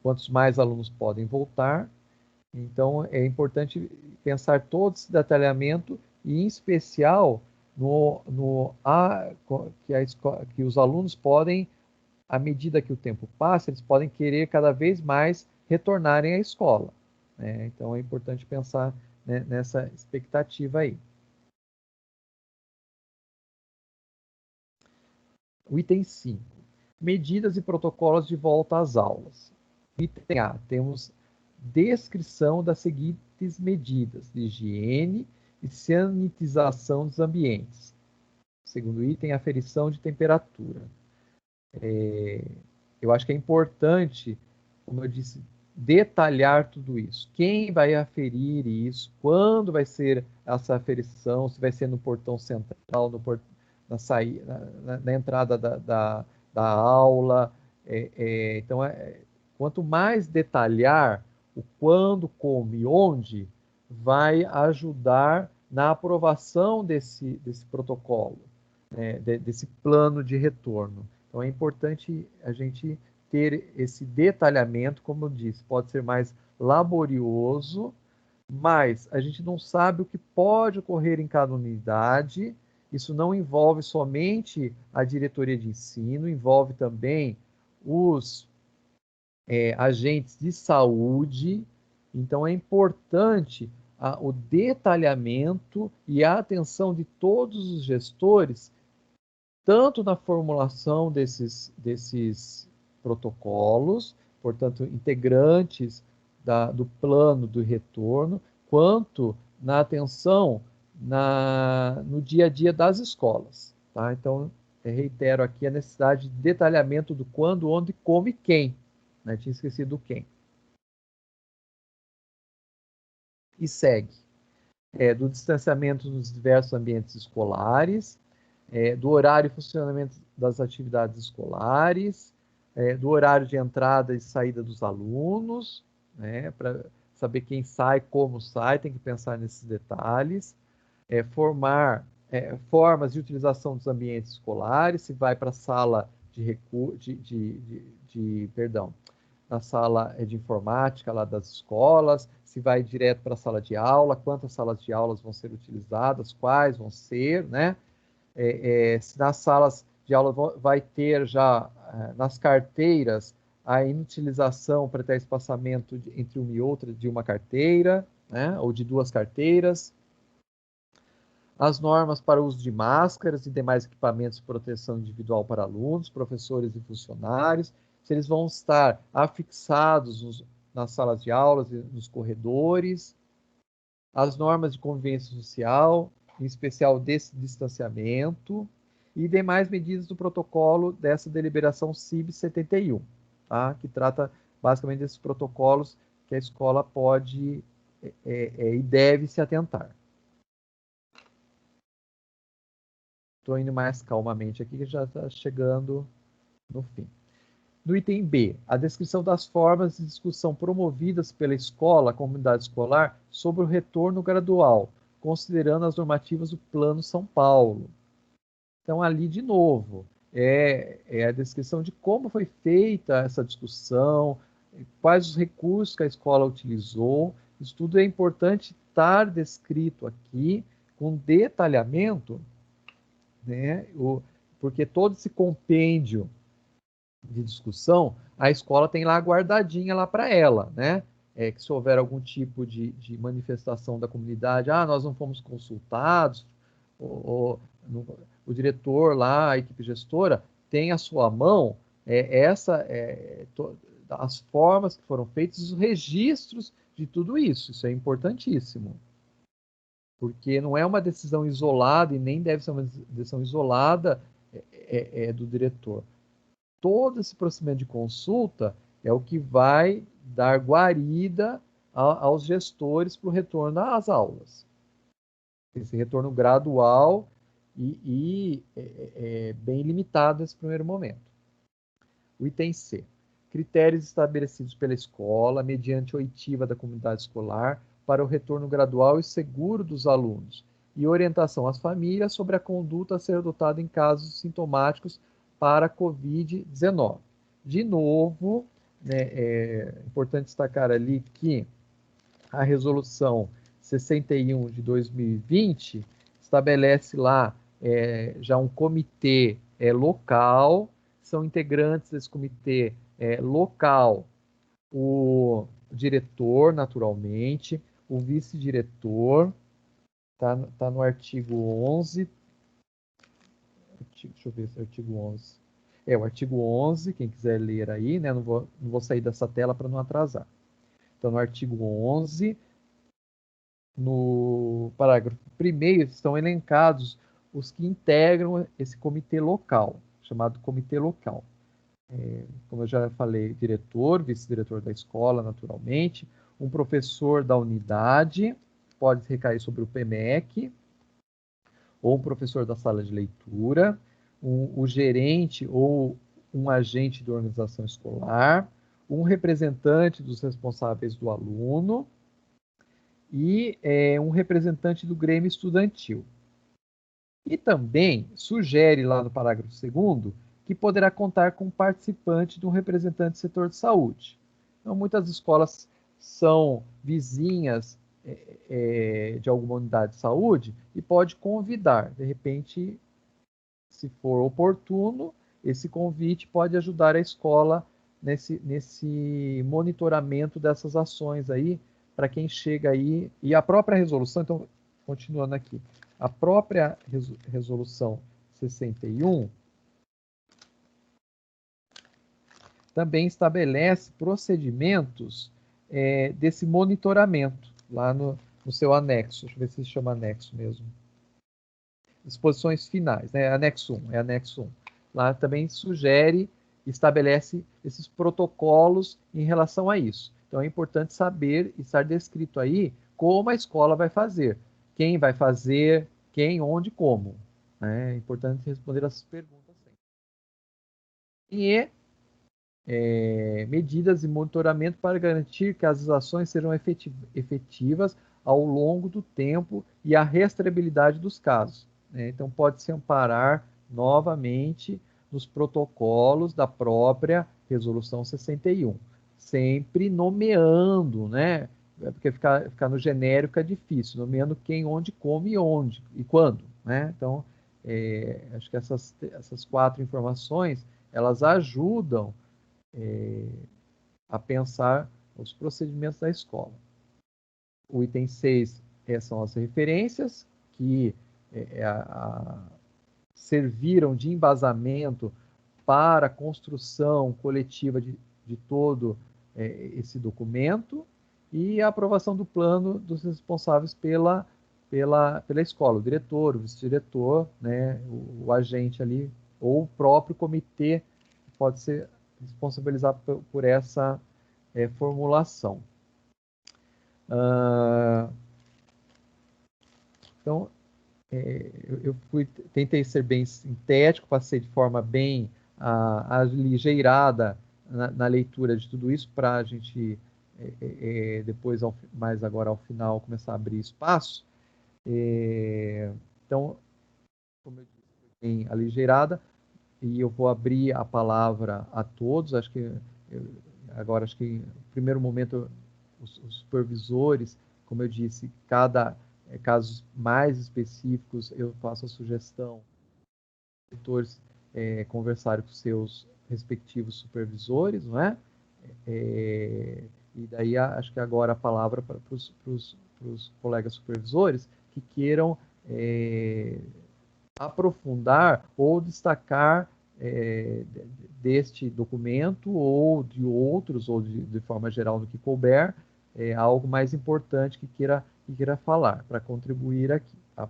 quantos mais alunos podem voltar. Então, é importante pensar todo esse detalhamento e, em especial, que os alunos podem, à medida que o tempo passa, eles podem querer cada vez mais retornarem à escola, né? Então, é importante pensar, né, nessa expectativa aí. O item 5. Medidas e protocolos de volta às aulas. Item A. Temos descrição das seguintes medidas de higiene e sanitização dos ambientes. Segundo item, aferição de temperatura. Eu acho que é importante, como eu disse, detalhar tudo isso. Quem vai aferir isso? Quando vai ser essa aferição? Se vai ser no portão central, na saída, na entrada da aula. Então, quanto mais detalhar o quando, como e onde, vai ajudar na aprovação desse protocolo, né, desse plano de retorno. Então, é importante a gente ter esse detalhamento, como eu disse, pode ser mais laborioso, mas a gente não sabe o que pode ocorrer em cada unidade. Isso não envolve somente a diretoria de ensino, envolve também os agentes de saúde. Então, é importante o detalhamento e a atenção de todos os gestores, tanto na formulação desses protocolos, portanto, integrantes do plano do retorno, quanto na atenção no dia a dia das escolas. Tá? Então, reitero aqui a necessidade de detalhamento do quando, onde, como e quem. Né? Tinha esquecido o quem. E segue. Do distanciamento nos diversos ambientes escolares, do horário e funcionamento das atividades escolares, do horário de entrada e saída dos alunos, né, para saber quem sai, como sai, tem que pensar nesses detalhes, formar formas de utilização dos ambientes escolares, se vai para a sala na sala de informática lá das escolas, se vai direto para a sala de aula, quantas salas de aulas vão ser utilizadas, quais vão ser, né? Se nas salas de aula vai ter já nas carteiras a inutilização para ter espaçamento entre uma e outra de uma carteira, né? Ou de 2 carteiras. As normas para o uso de máscaras e demais equipamentos de proteção individual para alunos, professores e funcionários, se eles vão estar afixados nas salas de aulas e nos corredores, as normas de convivência social, em especial desse distanciamento, e demais medidas do protocolo dessa deliberação CIB 71, tá? Que trata basicamente desses protocolos que a escola pode e deve se atentar. Estou indo mais calmamente aqui, que já está chegando no fim. No item B, a descrição das formas de discussão promovidas pela escola, comunidade escolar, sobre o retorno gradual, considerando as normativas do Plano São Paulo. Então, ali, de novo, é a descrição de como foi feita essa discussão, quais os recursos que a escola utilizou. Isso tudo é importante estar descrito aqui, com detalhamento, né? Porque todo esse compêndio de discussão, a escola tem lá guardadinha lá para ela, né? Que se houver algum tipo de manifestação da comunidade, nós não fomos consultados, o diretor lá, a equipe gestora, tem à sua mão as formas que foram feitas, os registros de tudo isso. Isso é importantíssimo. Porque não é uma decisão isolada e nem deve ser uma decisão isolada do diretor. Todo esse procedimento de consulta é o que vai dar guarida aos gestores para o retorno às aulas. Esse retorno gradual e bem limitado nesse primeiro momento. O item C. Critérios estabelecidos pela escola, mediante oitiva da comunidade escolar, para o retorno gradual e seguro dos alunos, e orientação às famílias sobre a conduta a ser adotada em casos sintomáticos para a Covid-19. De novo, né, é importante destacar ali que a resolução 61 de 2020 estabelece lá já um comitê local, são integrantes desse comitê local o diretor, naturalmente, o vice-diretor, tá no artigo 11, deixa eu ver se é o artigo 11. O artigo 11, quem quiser ler aí, né? Não vou sair dessa tela para não atrasar. Então, no artigo 11, no parágrafo 1º, estão elencados os que integram esse comitê local, chamado comitê local. Como eu já falei, diretor, vice-diretor da escola, naturalmente, um professor da unidade, pode recair sobre o PMEC, ou um professor da sala de leitura, o gerente ou um agente de organização escolar, um representante dos responsáveis do aluno e um representante do Grêmio Estudantil. E também sugere lá no parágrafo 2º que poderá contar com participante de um representante do setor de saúde. Então, muitas escolas são vizinhas de alguma unidade de saúde e pode convidar. De repente, se for oportuno, esse convite pode ajudar a escola nesse monitoramento dessas ações aí, para quem chega aí. E a própria resolução, então, continuando aqui, a própria resolução 61 também estabelece procedimentos desse monitoramento, lá no seu anexo. Deixa eu ver se chama anexo mesmo. Disposições finais, né? Anexo 1, é anexo 1. Lá também sugere, estabelece esses protocolos em relação a isso. Então é importante saber, estar descrito aí, como a escola vai fazer. Quem vai fazer, quem, onde, como. É importante responder essas perguntas sempre. E medidas de monitoramento para garantir que as ações serão efetivas ao longo do tempo e a rastreabilidade dos casos. Então, pode-se amparar novamente nos protocolos da própria Resolução 61, sempre nomeando, né? Porque ficar no genérico é difícil, nomeando quem, onde, como e onde e quando, né? Então, acho que essas 4 informações, elas ajudam a pensar os procedimentos da escola. O item 6 são as referências, que serviram de embasamento para a construção coletiva de todo esse documento, e a aprovação do plano dos responsáveis pela escola, o diretor, o vice-diretor, né, o agente ali, ou o próprio comitê pode ser responsabilizado por essa formulação. Então, eu tentei ser bem sintético, passei de forma bem aligeirada na leitura de tudo isso, para a gente depois, mais agora ao final, começar a abrir espaço. Então, como eu disse, bem aligeirada, e eu vou abrir a palavra a todos. Acho que no primeiro momento, os supervisores, como eu disse, cada casos mais específicos, eu faço a sugestão os diretores conversarem com seus respectivos supervisores, não é? E daí acho que agora a palavra para os colegas supervisores que queiram aprofundar ou destacar deste documento ou de outros, ou de forma geral no que couber, algo mais importante que queira falar, para contribuir aqui. Tá?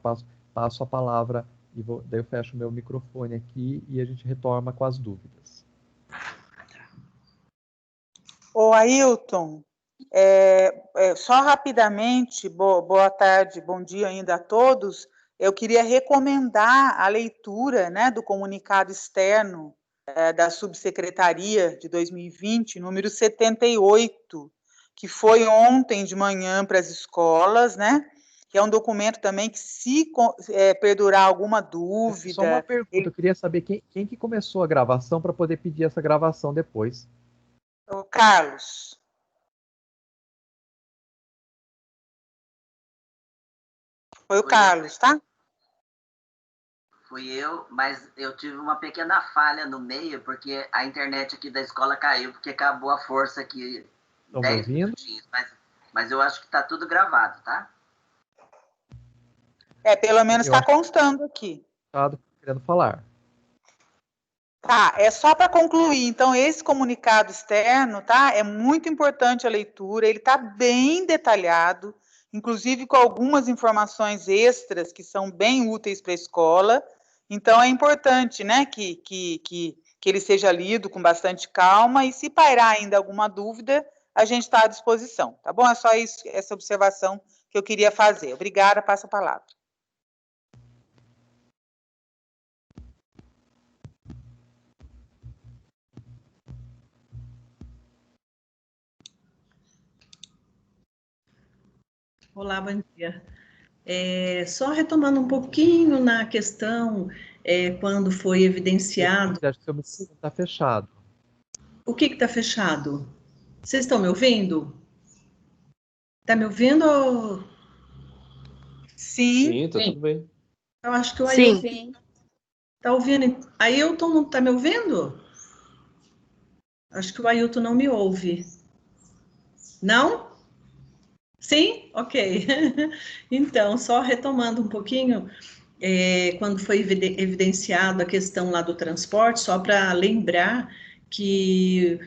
Passo a palavra, e daí eu fecho o meu microfone aqui e a gente retorna com as dúvidas. Ô, Ailton, só rapidamente, boa tarde, bom dia ainda a todos. Eu queria recomendar a leitura, né, do comunicado externo da Subsecretaria de 2020, número 78, que foi ontem de manhã para as escolas, né? Que é um documento também que, se perdurar alguma dúvida... Só uma pergunta, eu queria saber quem que começou a gravação para poder pedir essa gravação depois. O Carlos. Foi o Carlos, tá? Fui eu, mas eu tive uma pequena falha no meio, porque a internet aqui da escola caiu, porque acabou a força aqui. Estão me ouvindo? Mas eu acho que está tudo gravado, tá? Pelo menos está constando aqui. Estava querendo falar. Tá, é só para concluir. Então, esse comunicado externo, tá? É muito importante a leitura, ele está bem detalhado, inclusive com algumas informações extras que são bem úteis para a escola. Então, é importante, né, que ele seja lido com bastante calma, e se pairar ainda alguma dúvida, a gente está à disposição, tá bom? É só isso, essa observação que eu queria fazer. Obrigada, passo a palavra. Olá, bom dia. Só retomando um pouquinho na questão, quando foi evidenciado... Acho que o seu microfone está fechado. O que está fechado? Vocês estão me ouvindo? Está me ouvindo? Sim. Sim, tá tudo bem. Eu acho que o Ailton está ouvindo. Ailton não está me ouvindo? Acho que o Ailton não me ouve. Não? Sim? Ok. Então, só retomando um pouquinho, quando foi evidenciado a questão lá do transporte, só para lembrar que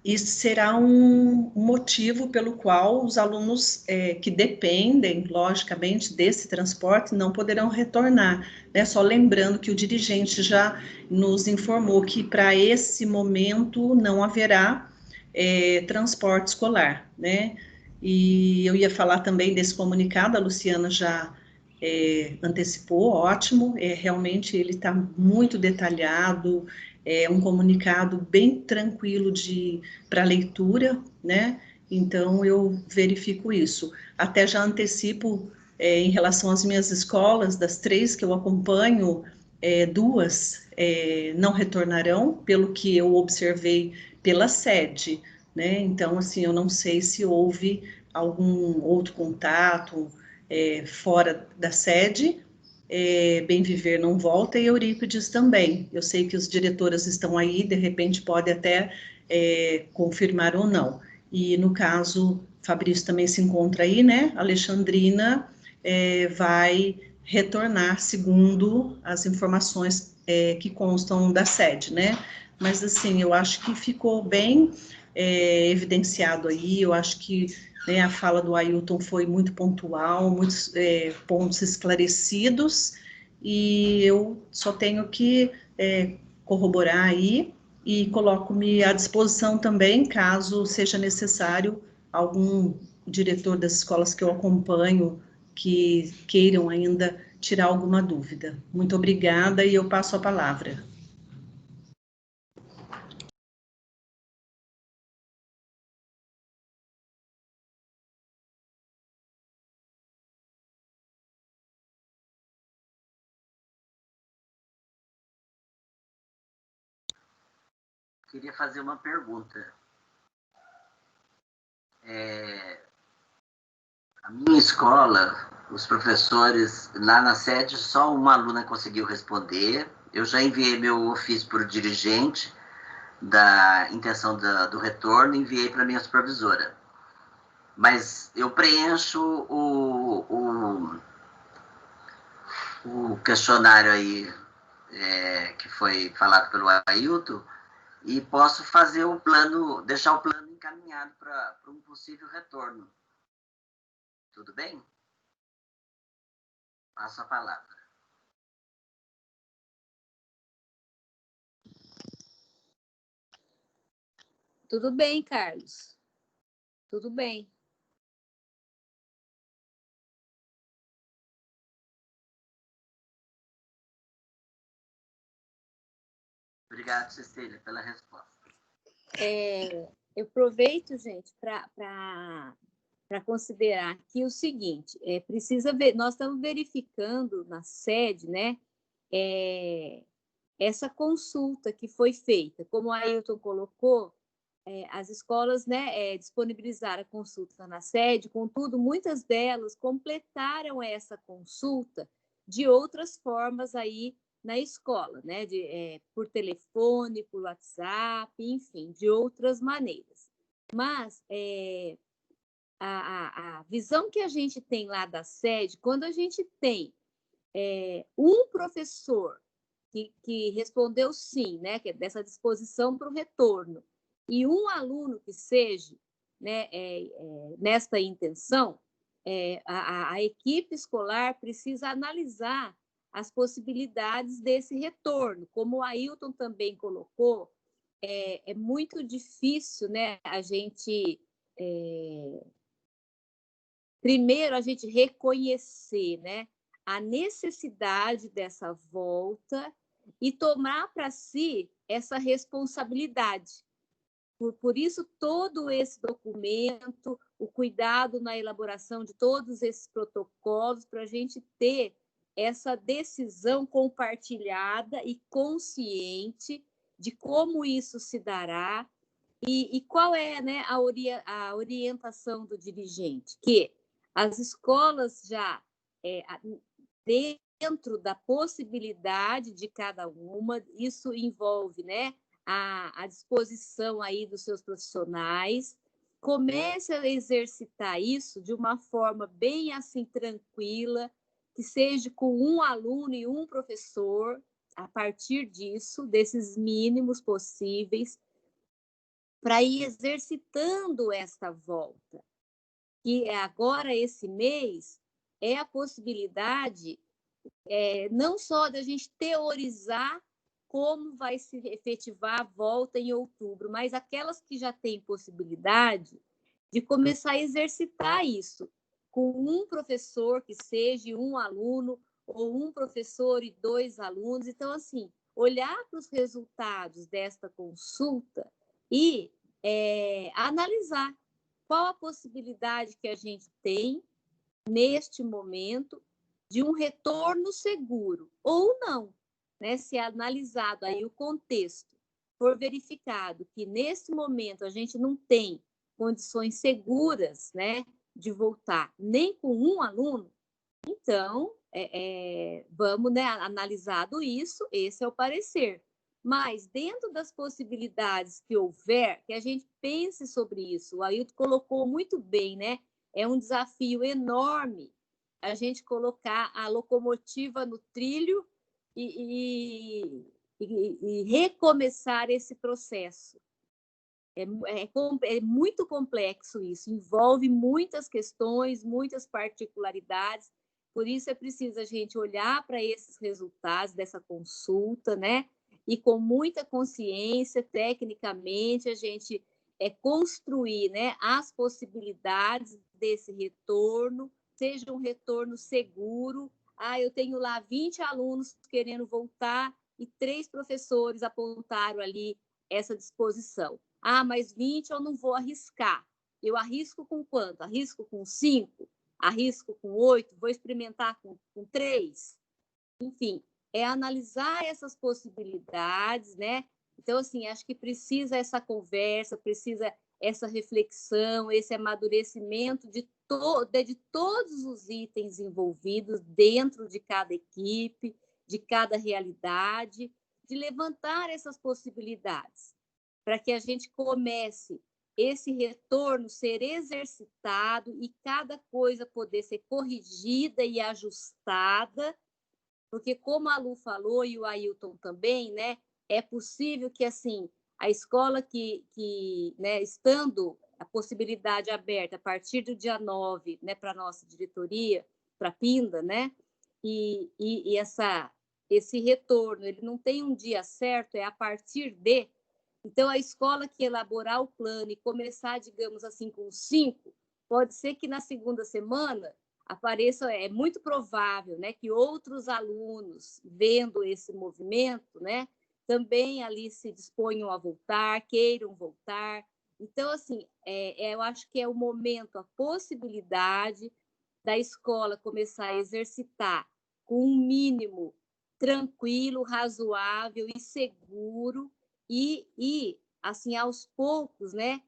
isso será um motivo pelo qual os alunos que dependem, logicamente, desse transporte não poderão retornar, né? Só lembrando que o dirigente já nos informou que para esse momento não haverá transporte escolar, né? E eu ia falar também desse comunicado, a Luciana já antecipou, ótimo, realmente ele está muito detalhado, é um comunicado bem tranquilo para leitura, né? Então eu verifico isso. Até já antecipo em relação às minhas escolas, das 3 que eu acompanho, 2 não retornarão, pelo que eu observei pela sede, né? Então, assim, eu não sei se houve algum outro contato fora da sede. Bem Viver não volta e Eurípides também. Eu sei que os diretoras estão aí, de repente pode até confirmar ou não. E no caso, Fabrício também se encontra aí, né? Alexandrina vai retornar segundo as informações que constam da sede, né? Mas assim, eu acho que ficou bem evidenciado aí, eu acho que a fala do Ailton foi muito pontual, muitos pontos esclarecidos, e eu só tenho que corroborar aí e coloco-me à disposição também, caso seja necessário, algum diretor das escolas que eu acompanho que queiram ainda tirar alguma dúvida. Muito obrigada e eu passo a palavra. Queria fazer uma pergunta. A minha escola, os professores, lá na sede, só uma aluna conseguiu responder. Eu já enviei meu ofício para o dirigente da intenção do retorno, enviei para a minha supervisora. Mas eu preencho o questionário aí que foi falado pelo Ailton, e posso fazer o plano, deixar o plano encaminhado para um possível retorno. Tudo bem? Passo a palavra. Tudo bem, Carlos. Tudo bem. Obrigado, Cecília, pela resposta. Eu aproveito, gente, para considerar aqui o seguinte, precisa ver, nós estamos verificando na sede, né, essa consulta que foi feita, como a Ailton colocou, as escolas, né, disponibilizaram a consulta na sede, contudo, muitas delas completaram essa consulta de outras formas aí na escola, né, por telefone, por WhatsApp, enfim, de outras maneiras. Mas a visão que a gente tem lá da sede, quando a gente tem um professor que respondeu sim, né, que é dessa disposição para o retorno, e um aluno que seja, né, nesta intenção, a equipe escolar precisa analisar as possibilidades desse retorno. Como o Ailton também colocou, é muito difícil, né, a gente... primeiro, a gente reconhecer, né, a necessidade dessa volta e tomar para si essa responsabilidade. Por isso, todo esse documento, o cuidado na elaboração de todos esses protocolos, para a gente ter essa decisão compartilhada e consciente de como isso se dará e qual é, né, a orientação do dirigente, que as escolas já, dentro da possibilidade de cada uma, isso envolve, né, a disposição aí dos seus profissionais, comece a exercitar isso de uma forma bem assim tranquila, que seja com um aluno e um professor, a partir disso, desses mínimos possíveis, para ir exercitando esta volta. E agora, esse mês, é a possibilidade não só da gente teorizar como vai se efetivar a volta em outubro, mas aquelas que já têm possibilidade de começar a exercitar isso com um professor que seja um aluno, ou um professor e 2 alunos. Então, assim, olhar para os resultados desta consulta e analisar qual a possibilidade que a gente tem, neste momento, de um retorno seguro, ou não, né? Se analisado aí o contexto, for verificado que, nesse momento, a gente não tem condições seguras, né, de voltar nem com um aluno, então, vamos, né, analisado isso, esse é o parecer. Mas, dentro das possibilidades que houver, que a gente pense sobre isso. O Ailton colocou muito bem, né? É um desafio enorme a gente colocar a locomotiva no trilho e recomeçar esse processo. É muito complexo isso, envolve muitas questões, muitas particularidades. Por isso é preciso a gente olhar para esses resultados dessa consulta, né? E com muita consciência, tecnicamente, a gente construir, né, as possibilidades desse retorno, seja um retorno seguro. Eu tenho lá 20 alunos querendo voltar e 3 professores apontaram ali essa disposição. Mas 20 eu não vou arriscar. Eu arrisco com quanto? Arrisco com 5? Arrisco com 8? Vou experimentar com 3? Enfim, analisar essas possibilidades, né? Então, assim, acho que precisa essa conversa, precisa essa reflexão, esse amadurecimento de todos os itens envolvidos dentro de cada equipe, de cada realidade, de levantar essas possibilidades, para que a gente comece esse retorno ser exercitado e cada coisa poder ser corrigida e ajustada, porque, como a Lu falou e o Ailton também, né, é possível que, assim, a escola que né, estando a possibilidade aberta a partir do dia 9, né, para a nossa diretoria, para a Pinda, né, e esse retorno, ele não tem um dia certo, é a partir de. Então, a escola que elaborar o plano e começar, digamos assim, com 5, pode ser que na segunda semana apareça, é muito provável, né, que outros alunos, vendo esse movimento, né, também ali se disponham a voltar, queiram voltar. Então, assim, eu acho que é o momento, a possibilidade da escola começar a exercitar com um mínimo tranquilo, razoável e seguro, e assim, aos poucos, né,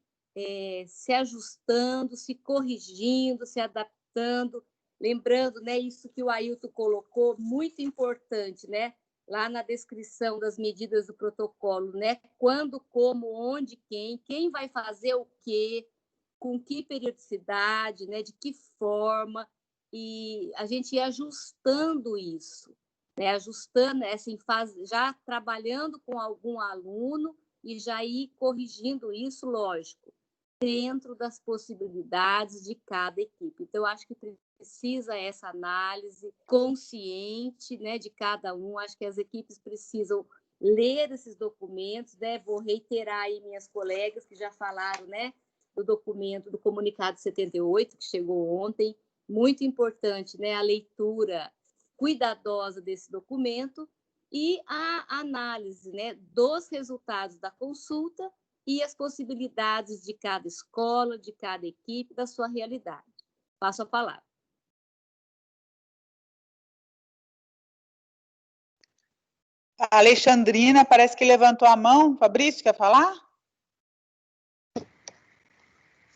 se ajustando, se corrigindo, se adaptando, lembrando, né, isso que o Ailton colocou, muito importante, né, lá na descrição das medidas do protocolo, né, quando, como, onde, quem vai fazer o quê, com que periodicidade, né, de que forma, e a gente ir ajustando isso, né, ajustando, assim, já trabalhando com algum aluno e já ir corrigindo isso, lógico, dentro das possibilidades de cada equipe. Então, eu acho que precisa essa análise consciente, né, de cada um. Acho que as equipes precisam ler esses documentos, né? Vou reiterar aí minhas colegas que já falaram, né, do documento, do comunicado 78, que chegou ontem. Muito importante, né, a leitura cuidadosa desse documento e a análise, né, dos resultados da consulta e as possibilidades de cada escola, de cada equipe, da sua realidade. Passo a palavra. A Alexandrina parece que levantou a mão. Fabrício, quer falar?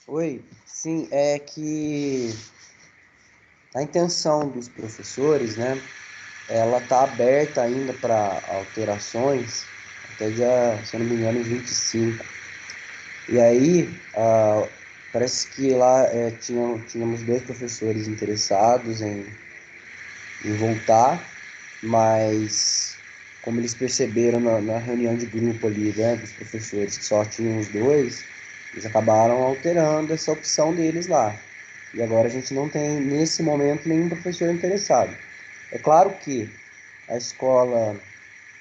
Oi, sim, é que a intenção dos professores, né, ela está aberta ainda para alterações até dia, se eu não me engano, 25. E aí, parece que lá tínhamos 2 professores interessados em voltar, mas como eles perceberam na reunião de grupo ali, né, dos professores, que só tinham os dois, eles acabaram alterando essa opção deles lá. E agora a gente não tem, nesse momento, nenhum professor interessado. É claro que a escola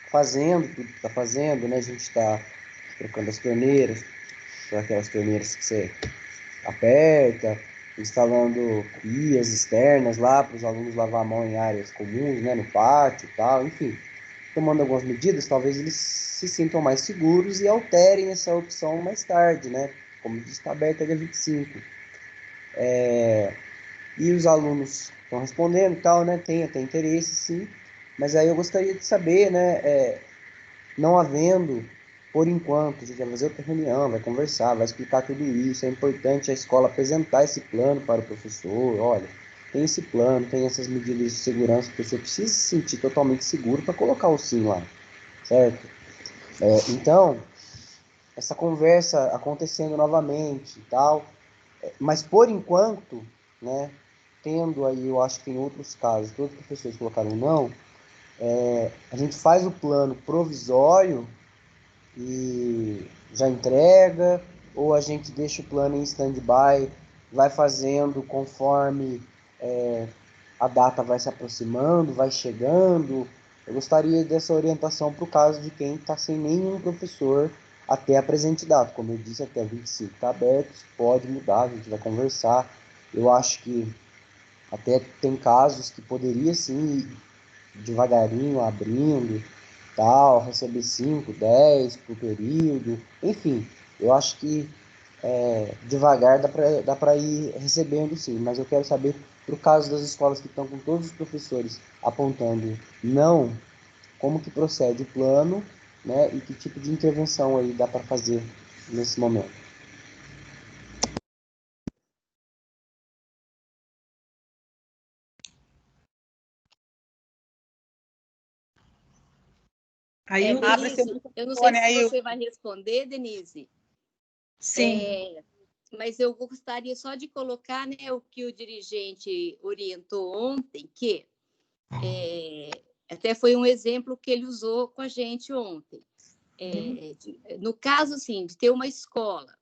fazendo tudo que está fazendo, né, a gente está trocando as torneiras, aquelas torneiras que você aperta, instalando pias externas lá para os alunos lavar a mão em áreas comuns, né, no pátio e tal, enfim. Tomando algumas medidas, talvez eles se sintam mais seguros e alterem essa opção mais tarde, né? Como diz, está aberta dia 25. E os alunos estão respondendo e tal, né? Tem até interesse, sim. Mas aí eu gostaria de saber, né? Não havendo, por enquanto, a gente vai fazer outra reunião, vai conversar, vai explicar tudo isso. É importante a escola apresentar esse plano para o professor. Olha, tem esse plano, tem essas medidas de segurança, que você precisa se sentir totalmente seguro para colocar o sim lá, certo? Então, essa conversa acontecendo novamente e tal, mas por enquanto, né, tendo aí, eu acho que em outros casos, todos os professores colocaram não, a gente faz o plano provisório e já entrega, ou a gente deixa o plano em stand-by, vai fazendo conforme a data vai se aproximando, vai chegando. Eu gostaria dessa orientação para o caso de quem está sem nenhum professor até a presente data. Como eu disse, até 25 está aberto, pode mudar, a gente vai conversar. Eu acho que até tem casos que poderia sim ir devagarinho abrindo, tal, receber 5, 10 por período, enfim, eu acho que devagar dá para ir recebendo sim, mas eu quero saber, para o caso das escolas que estão com todos os professores apontando não, como que procede o plano, né, e que tipo de intervenção aí dá para fazer nesse momento. Aí Denise, eu não sei se você vai responder, Denise. Sim. Mas eu gostaria só de colocar, né, o que o dirigente orientou ontem, que até foi um exemplo que ele usou com a gente ontem. No caso, assim, de ter uma escola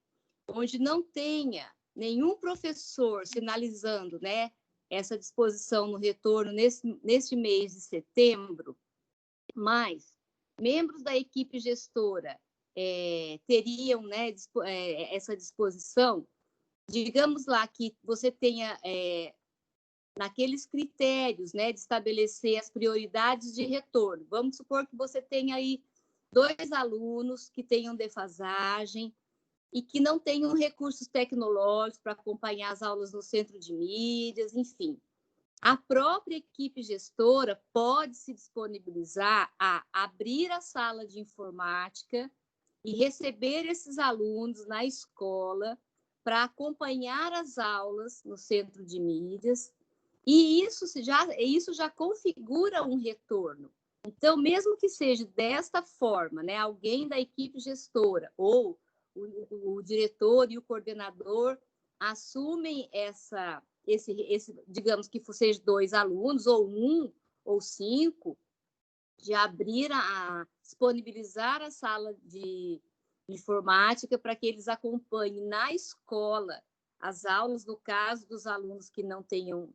onde não tenha nenhum professor sinalizando, né, essa disposição no retorno neste mês de setembro, mas membros da equipe gestora teriam, né, essa disposição, digamos lá que você tenha naqueles critérios, né, de estabelecer as prioridades de retorno. Vamos supor que você tenha aí 2 alunos que tenham defasagem e que não tenham recursos tecnológicos para acompanhar as aulas no centro de mídias, enfim. A própria equipe gestora pode se disponibilizar a abrir a sala de informática e receber esses alunos na escola para acompanhar as aulas no centro de mídias, e isso já configura um retorno. Então, mesmo que seja desta forma, né, alguém da equipe gestora ou o diretor e o coordenador assumem esse, digamos que seja 2 alunos, ou 1 ou 5, de abrir disponibilizar a sala de informática para que eles acompanhem na escola as aulas, no caso dos alunos que não tenham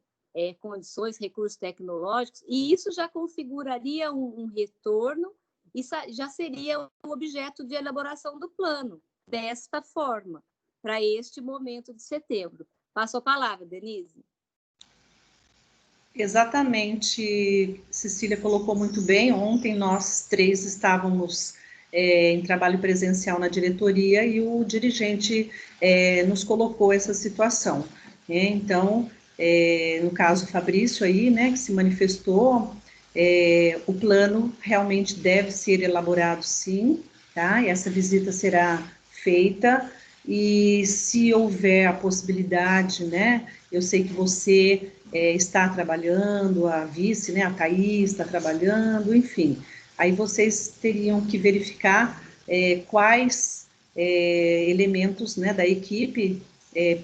condições, recursos tecnológicos, e isso já configuraria um retorno e já seria o objeto de elaboração do plano, desta forma, para este momento de setembro. Passo a palavra, Denise. Exatamente, Cecília colocou muito bem. Ontem nós 3 estávamos em trabalho presencial na diretoria e o dirigente nos colocou essa situação. Então, no caso Fabrício aí, né, que se manifestou, o plano realmente deve ser elaborado sim, tá? E essa visita será feita, e se houver a possibilidade, né, eu sei que você está trabalhando, a vice, né, a Thaís está trabalhando, enfim, aí vocês teriam que verificar quais elementos, né, da equipe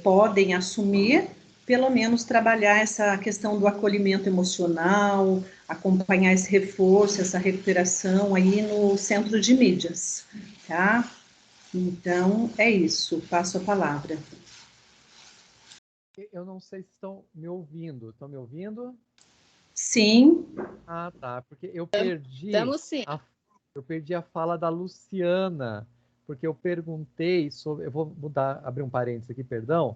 podem assumir, pelo menos trabalhar essa questão do acolhimento emocional, acompanhar esse reforço, essa recuperação aí no centro de mídias, tá? Então, é isso, passo a palavra. Eu não sei se estão me ouvindo. Estão me ouvindo? Sim. Ah, tá. Porque eu perdi. Estamos sim. Eu perdi a fala da Luciana, porque eu perguntei sobre. Eu vou mudar, abrir um parênteses aqui, perdão.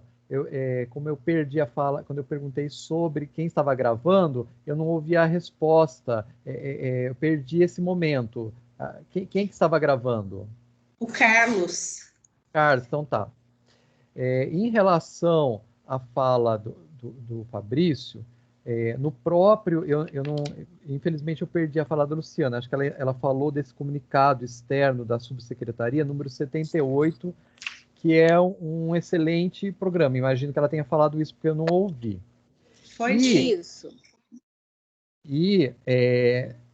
Como eu perdi a fala, quando eu perguntei sobre quem estava gravando, eu não ouvi a resposta. Eu perdi esse momento. Quem que estava gravando? O Carlos. Carlos, então tá. Em relação à fala do Fabrício, no próprio, eu não, infelizmente eu perdi a fala da Luciana, acho que ela falou desse comunicado externo da subsecretaria, número 78, que é um excelente programa. Imagino que ela tenha falado isso porque eu não ouvi. Foi isso. E,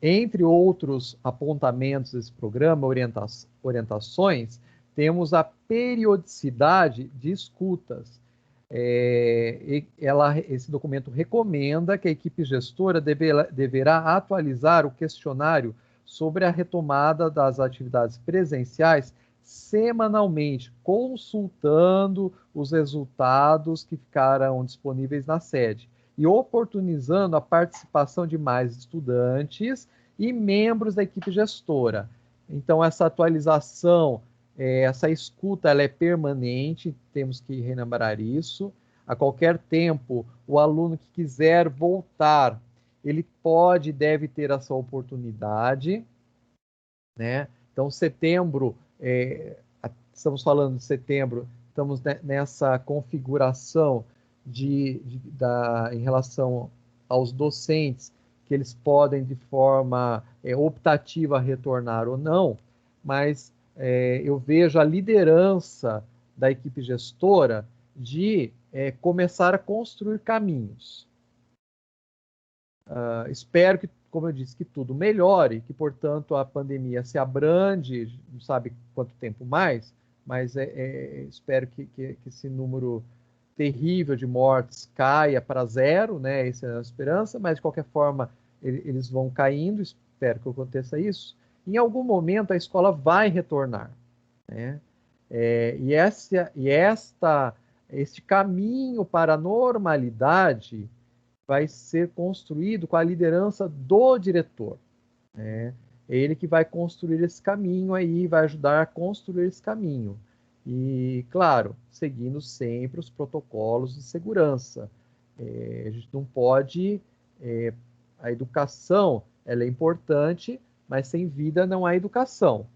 entre outros apontamentos desse programa, orientações, temos a periodicidade de escutas. Esse documento recomenda que a equipe gestora deverá atualizar o questionário sobre a retomada das atividades presenciais semanalmente, consultando os resultados que ficaram disponíveis na sede e oportunizando a participação de mais estudantes e membros da equipe gestora. Então, essa atualização, essa escuta, ela é permanente, temos que relembrar isso. A qualquer tempo, o aluno que quiser voltar, ele pode e deve ter essa oportunidade, né? Então, setembro, estamos falando de setembro, estamos nessa configuração em relação aos docentes, que eles podem, de forma optativa, retornar ou não, mas eu vejo a liderança da equipe gestora de começar a construir caminhos. Espero que, como eu disse, que tudo melhore, que, portanto, a pandemia se abrande, não sabe quanto tempo mais, mas espero que esse número terrível de mortes caia para zero, né? Essa é a esperança, mas, de qualquer forma, eles vão caindo, espero que aconteça isso. Em algum momento, a escola vai retornar, né? Este caminho para a normalidade vai ser construído com a liderança do diretor, né? É ele que vai construir esse caminho aí, vai ajudar a construir esse caminho. E, claro, seguindo sempre os protocolos de segurança. A gente não pode... a educação, ela é importante, mas sem vida não há educação.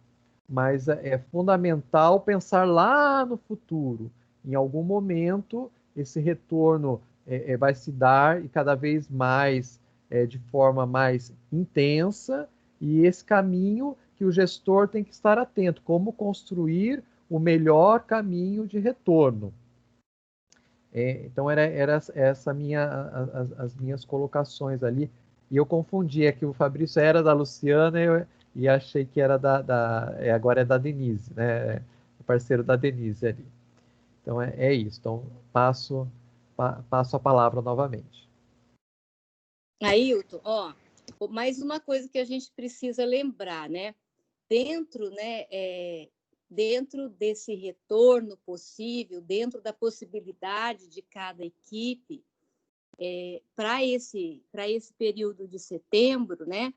Mas é fundamental pensar lá no futuro. Em algum momento, esse retorno vai se dar e cada vez mais, de forma mais intensa, e esse caminho que o gestor tem que estar atento, como construir o melhor caminho de retorno. Então, era essa as minhas colocações ali, e eu confundi, que o Fabrício era da Luciana e achei que era agora é da Denise, né? O parceiro da Denise ali. Então, é isso. Então, passo a palavra novamente. Ailton, mais uma coisa que a gente precisa lembrar, né? Dentro desse retorno possível, dentro da possibilidade de cada equipe, para esse período de setembro, né?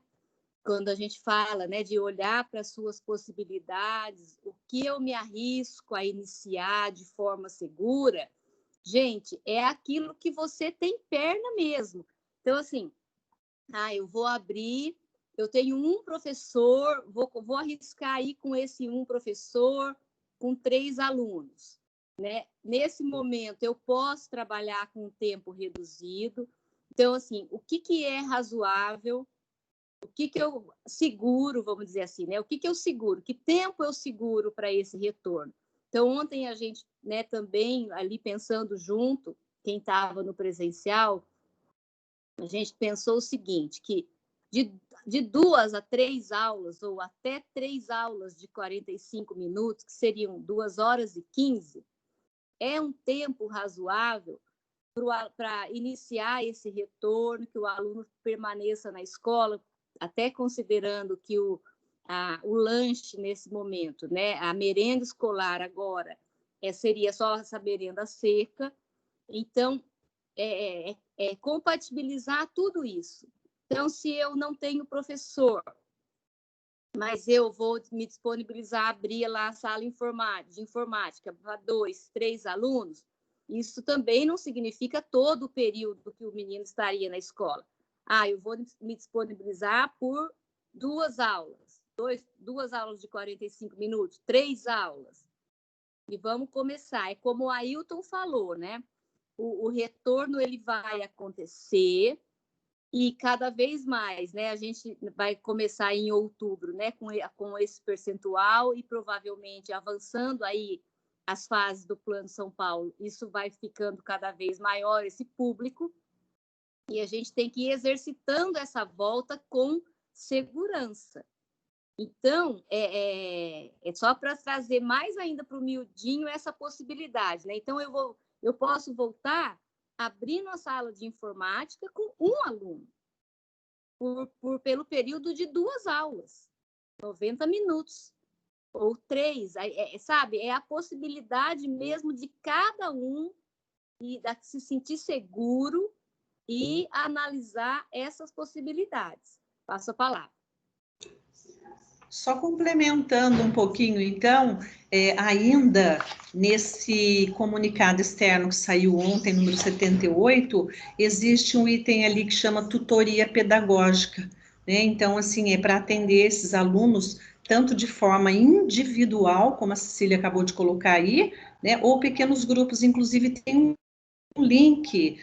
Quando a gente fala, né, de olhar para as suas possibilidades, o que eu me arrisco a iniciar de forma segura, gente, é aquilo que você tem perna mesmo. Então, assim, eu vou abrir, eu tenho um professor, vou arriscar aí com esse um professor, com 3 alunos, né? Nesse momento, eu posso trabalhar com tempo reduzido. Então, assim, o que é razoável? O que eu seguro, vamos dizer assim, né? O que eu seguro? Que tempo eu seguro para esse retorno? Então, ontem a gente, né, também ali pensando junto, quem estava no presencial, a gente pensou o seguinte, que de 2 a 3 aulas, ou até 3 aulas de 45 minutos, que seriam 2 horas e 15, é um tempo razoável para iniciar esse retorno, que o aluno permaneça na escola, até considerando que o lanche nesse momento, né, a merenda escolar agora, seria só essa merenda seca. Então, compatibilizar tudo isso. Então, se eu não tenho professor, mas eu vou me disponibilizar a abrir lá a sala de informática para 2, 3 alunos, isso também não significa todo o período que o menino estaria na escola. Eu vou me disponibilizar por 2 aulas, 2 aulas de 45 minutos, 3 aulas. E vamos começar. É como o Ailton falou, né? O retorno ele vai acontecer e cada vez mais, né? A gente vai começar em outubro, né? Com esse percentual e provavelmente avançando aí as fases do Plano São Paulo, isso vai ficando cada vez maior, esse público, e a gente tem que ir exercitando essa volta com segurança. Então, é só para trazer mais ainda para o miudinho essa possibilidade, né? Então, eu posso voltar abrindo a sala de informática com 1 aluno, pelo período de 2 aulas, 90 minutos. Ou 3, sabe? É a possibilidade mesmo de cada um se sentir seguro e analisar essas possibilidades. Passo a palavra. Só complementando um pouquinho, então, ainda nesse comunicado externo que saiu ontem, número 78, existe um item ali que chama tutoria pedagógica, né? Então, assim, é para atender esses alunos tanto de forma individual, como a Cecília acabou de colocar aí, né, ou pequenos grupos. Inclusive tem um link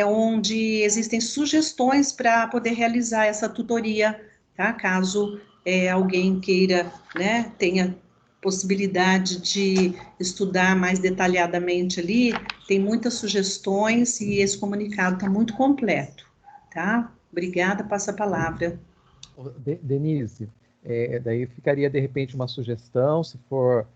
onde existem sugestões para poder realizar essa tutoria, tá? Caso alguém queira, né, tenha possibilidade de estudar mais detalhadamente ali, tem muitas sugestões e esse comunicado está muito completo, tá? Obrigada, passa a palavra. Denise, daí ficaria, de repente, uma sugestão, se for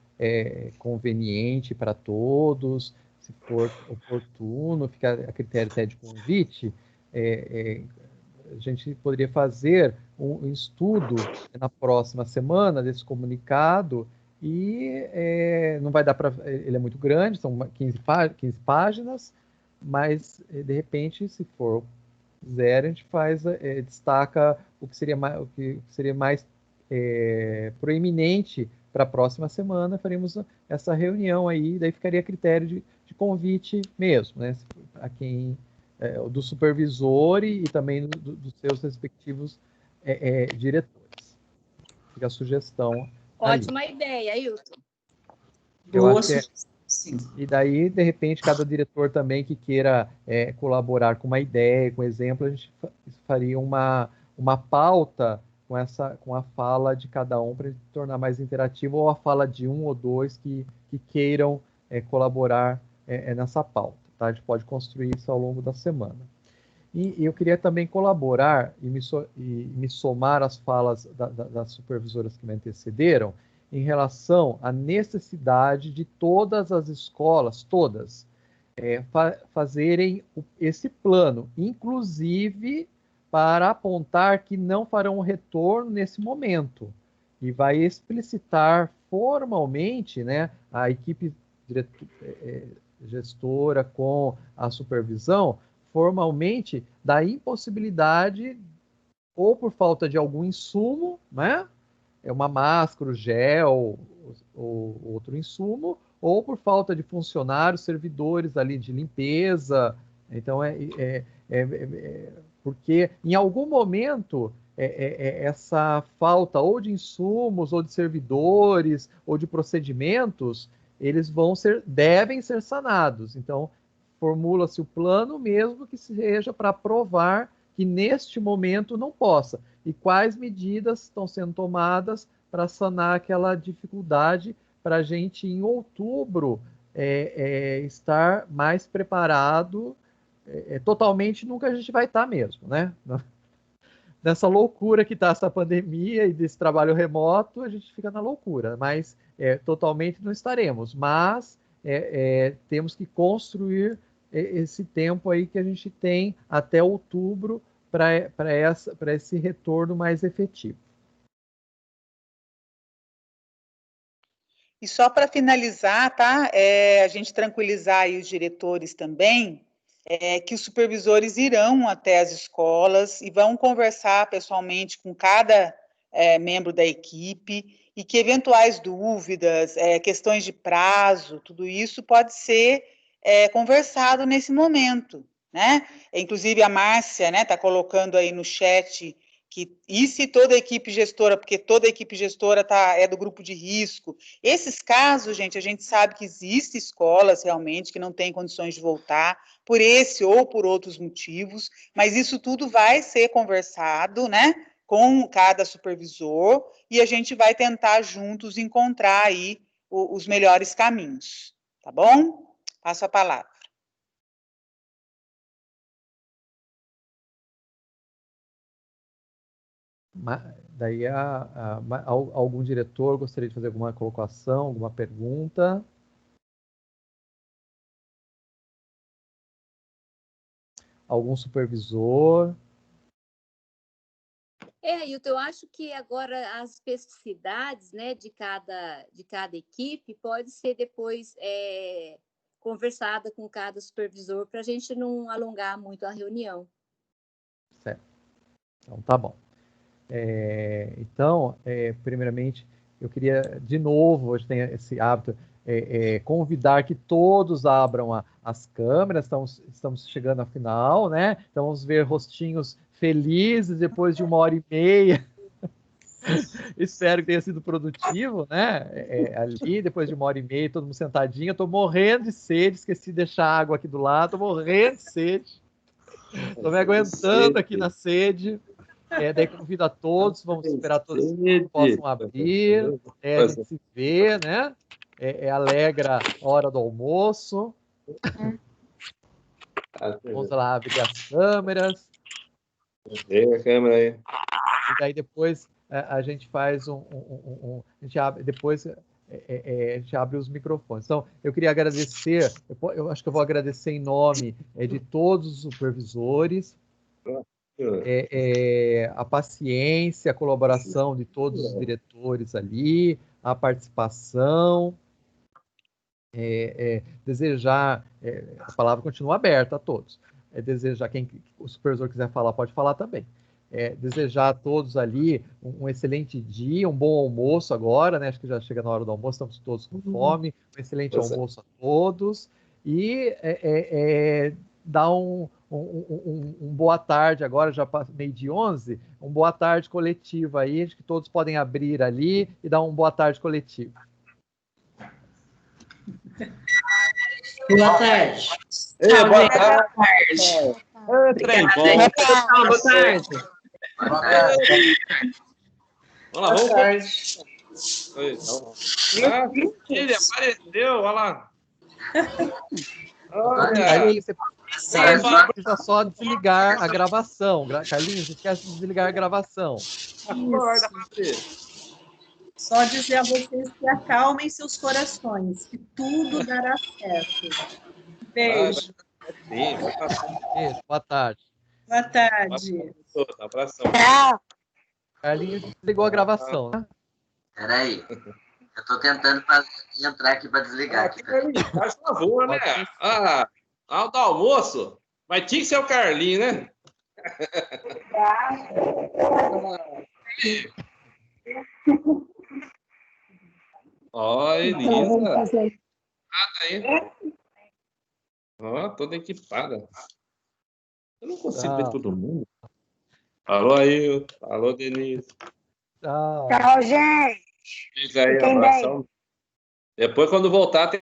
conveniente para todos, se for oportuno, fica a critério até de convite, a gente poderia fazer um estudo na próxima semana desse comunicado e não vai dar para... Ele é muito grande, são 15 páginas, mas, de repente, se for zero, a gente destaca o que seria mais proeminente para a próxima semana, faremos essa reunião aí, daí ficaria a critério de convite mesmo, né, a quem, do supervisor e também dos seus respectivos diretores. Fica a sugestão. Ótima ideia, Ailton. Boa sugestão. Sim. E daí, de repente, cada diretor também que queira colaborar com uma ideia, com exemplo, a gente faria uma pauta com a fala de cada um para tornar mais interativo, ou a fala de 1 ou 2 que queiram colaborar nessa pauta. Tá? A gente pode construir isso ao longo da semana. E eu queria também colaborar e me somar às falas das supervisoras que me antecederam, em relação à necessidade de todas as escolas, todas, fazerem esse plano, inclusive para apontar que não farão um retorno nesse momento, e vai explicitar formalmente, né, a equipe gestora com a supervisão, formalmente, da impossibilidade, ou por falta de algum insumo, né, uma máscara, gel ou outro insumo, ou por falta de funcionários, servidores ali de limpeza. Então, porque em algum momento essa falta ou de insumos, ou de servidores, ou de procedimentos, eles devem ser sanados. Então, formula-se o plano mesmo que seja para provar que neste momento não possa. E quais medidas estão sendo tomadas para sanar aquela dificuldade, para a gente, em outubro, estar mais preparado. Totalmente nunca a gente vai estar mesmo, né? Nessa loucura que está essa pandemia e desse trabalho remoto, a gente fica na loucura, mas totalmente não estaremos. Mas temos que construir esse tempo aí que a gente tem até outubro para esse retorno mais efetivo. E só para finalizar, tá? A gente tranquilizar aí os diretores também, que os supervisores irão até as escolas e vão conversar pessoalmente com cada membro da equipe, e que eventuais dúvidas, questões de prazo, tudo isso pode ser conversado nesse momento, né? Inclusive a Márcia, né, está colocando aí no chat e se toda a equipe gestora, porque toda a equipe gestora é do grupo de risco. Esses casos, gente, a gente sabe que existem escolas realmente que não têm condições de voltar, por esse ou por outros motivos, mas isso tudo vai ser conversado, né, com cada supervisor, e a gente vai tentar juntos encontrar aí os melhores caminhos, tá bom? Passo a palavra. Daí, algum diretor gostaria de fazer alguma colocação, alguma pergunta? Algum supervisor? Ailton, eu acho que agora as especificidades, né, de cada equipe pode ser depois conversada com cada supervisor para a gente não alongar muito a reunião. Certo. Então, tá bom. Então, primeiramente, eu queria, de novo, hoje tem esse hábito, convidar que todos abram as câmeras, estamos chegando ao final, né? Então, vamos ver rostinhos felizes depois de 1h30. Espero que tenha sido produtivo, né? Ali, depois de 1h30, todo mundo sentadinho. Eu tô morrendo de sede, esqueci de deixar água aqui do lado, tô morrendo de sede. Tô me aguentando aqui na sede. Daí convido a todos, vamos esperar todos que possam abrir, a gente se vê, né? Alegra a hora do almoço. Vamos lá abrir as câmeras. Liga a câmera aí. E daí depois a gente faz a gente abre, depois a gente abre os microfones. Então, eu queria agradecer, eu acho que eu vou agradecer em nome de todos os supervisores, a paciência, a colaboração de todos os diretores ali, a participação, desejar, a palavra continua aberta a todos, desejar, quem o supervisor quiser falar, pode falar também, desejar a todos ali um excelente dia, um bom almoço agora, né? Acho que já chega na hora do almoço, estamos todos com fome, um excelente almoço a todos, e dar um boa tarde agora, já meio de 11, um boa tarde coletivo aí, acho que todos podem abrir ali e dar um boa tarde coletivo. Boa tarde. Boa tarde. Boa tarde. Vamos lá, ele apareceu, olha lá. Aí você precisa só desligar a gravação. Carlinhos, esquece de desligar a gravação. Só dizer a vocês que acalmem seus corações, que tudo dará certo. Beijo. Sim, vai passar. Beijo, boa tarde. Boa tarde. Abração. Carlinhos desligou a gravação, né? Peraí. Eu estou tentando entrar aqui para desligar. Aqui. Faz favor, né? O do almoço. Mas tinha que ser o Carlinhos, né? Ó, Elisa. Aí. Ó, toda equipada. Eu não consigo ver todo mundo. Alô, Ailton. Alô, Denise. Tchau. Tchau, gente. Fica aí, abração. Depois, quando voltar, tem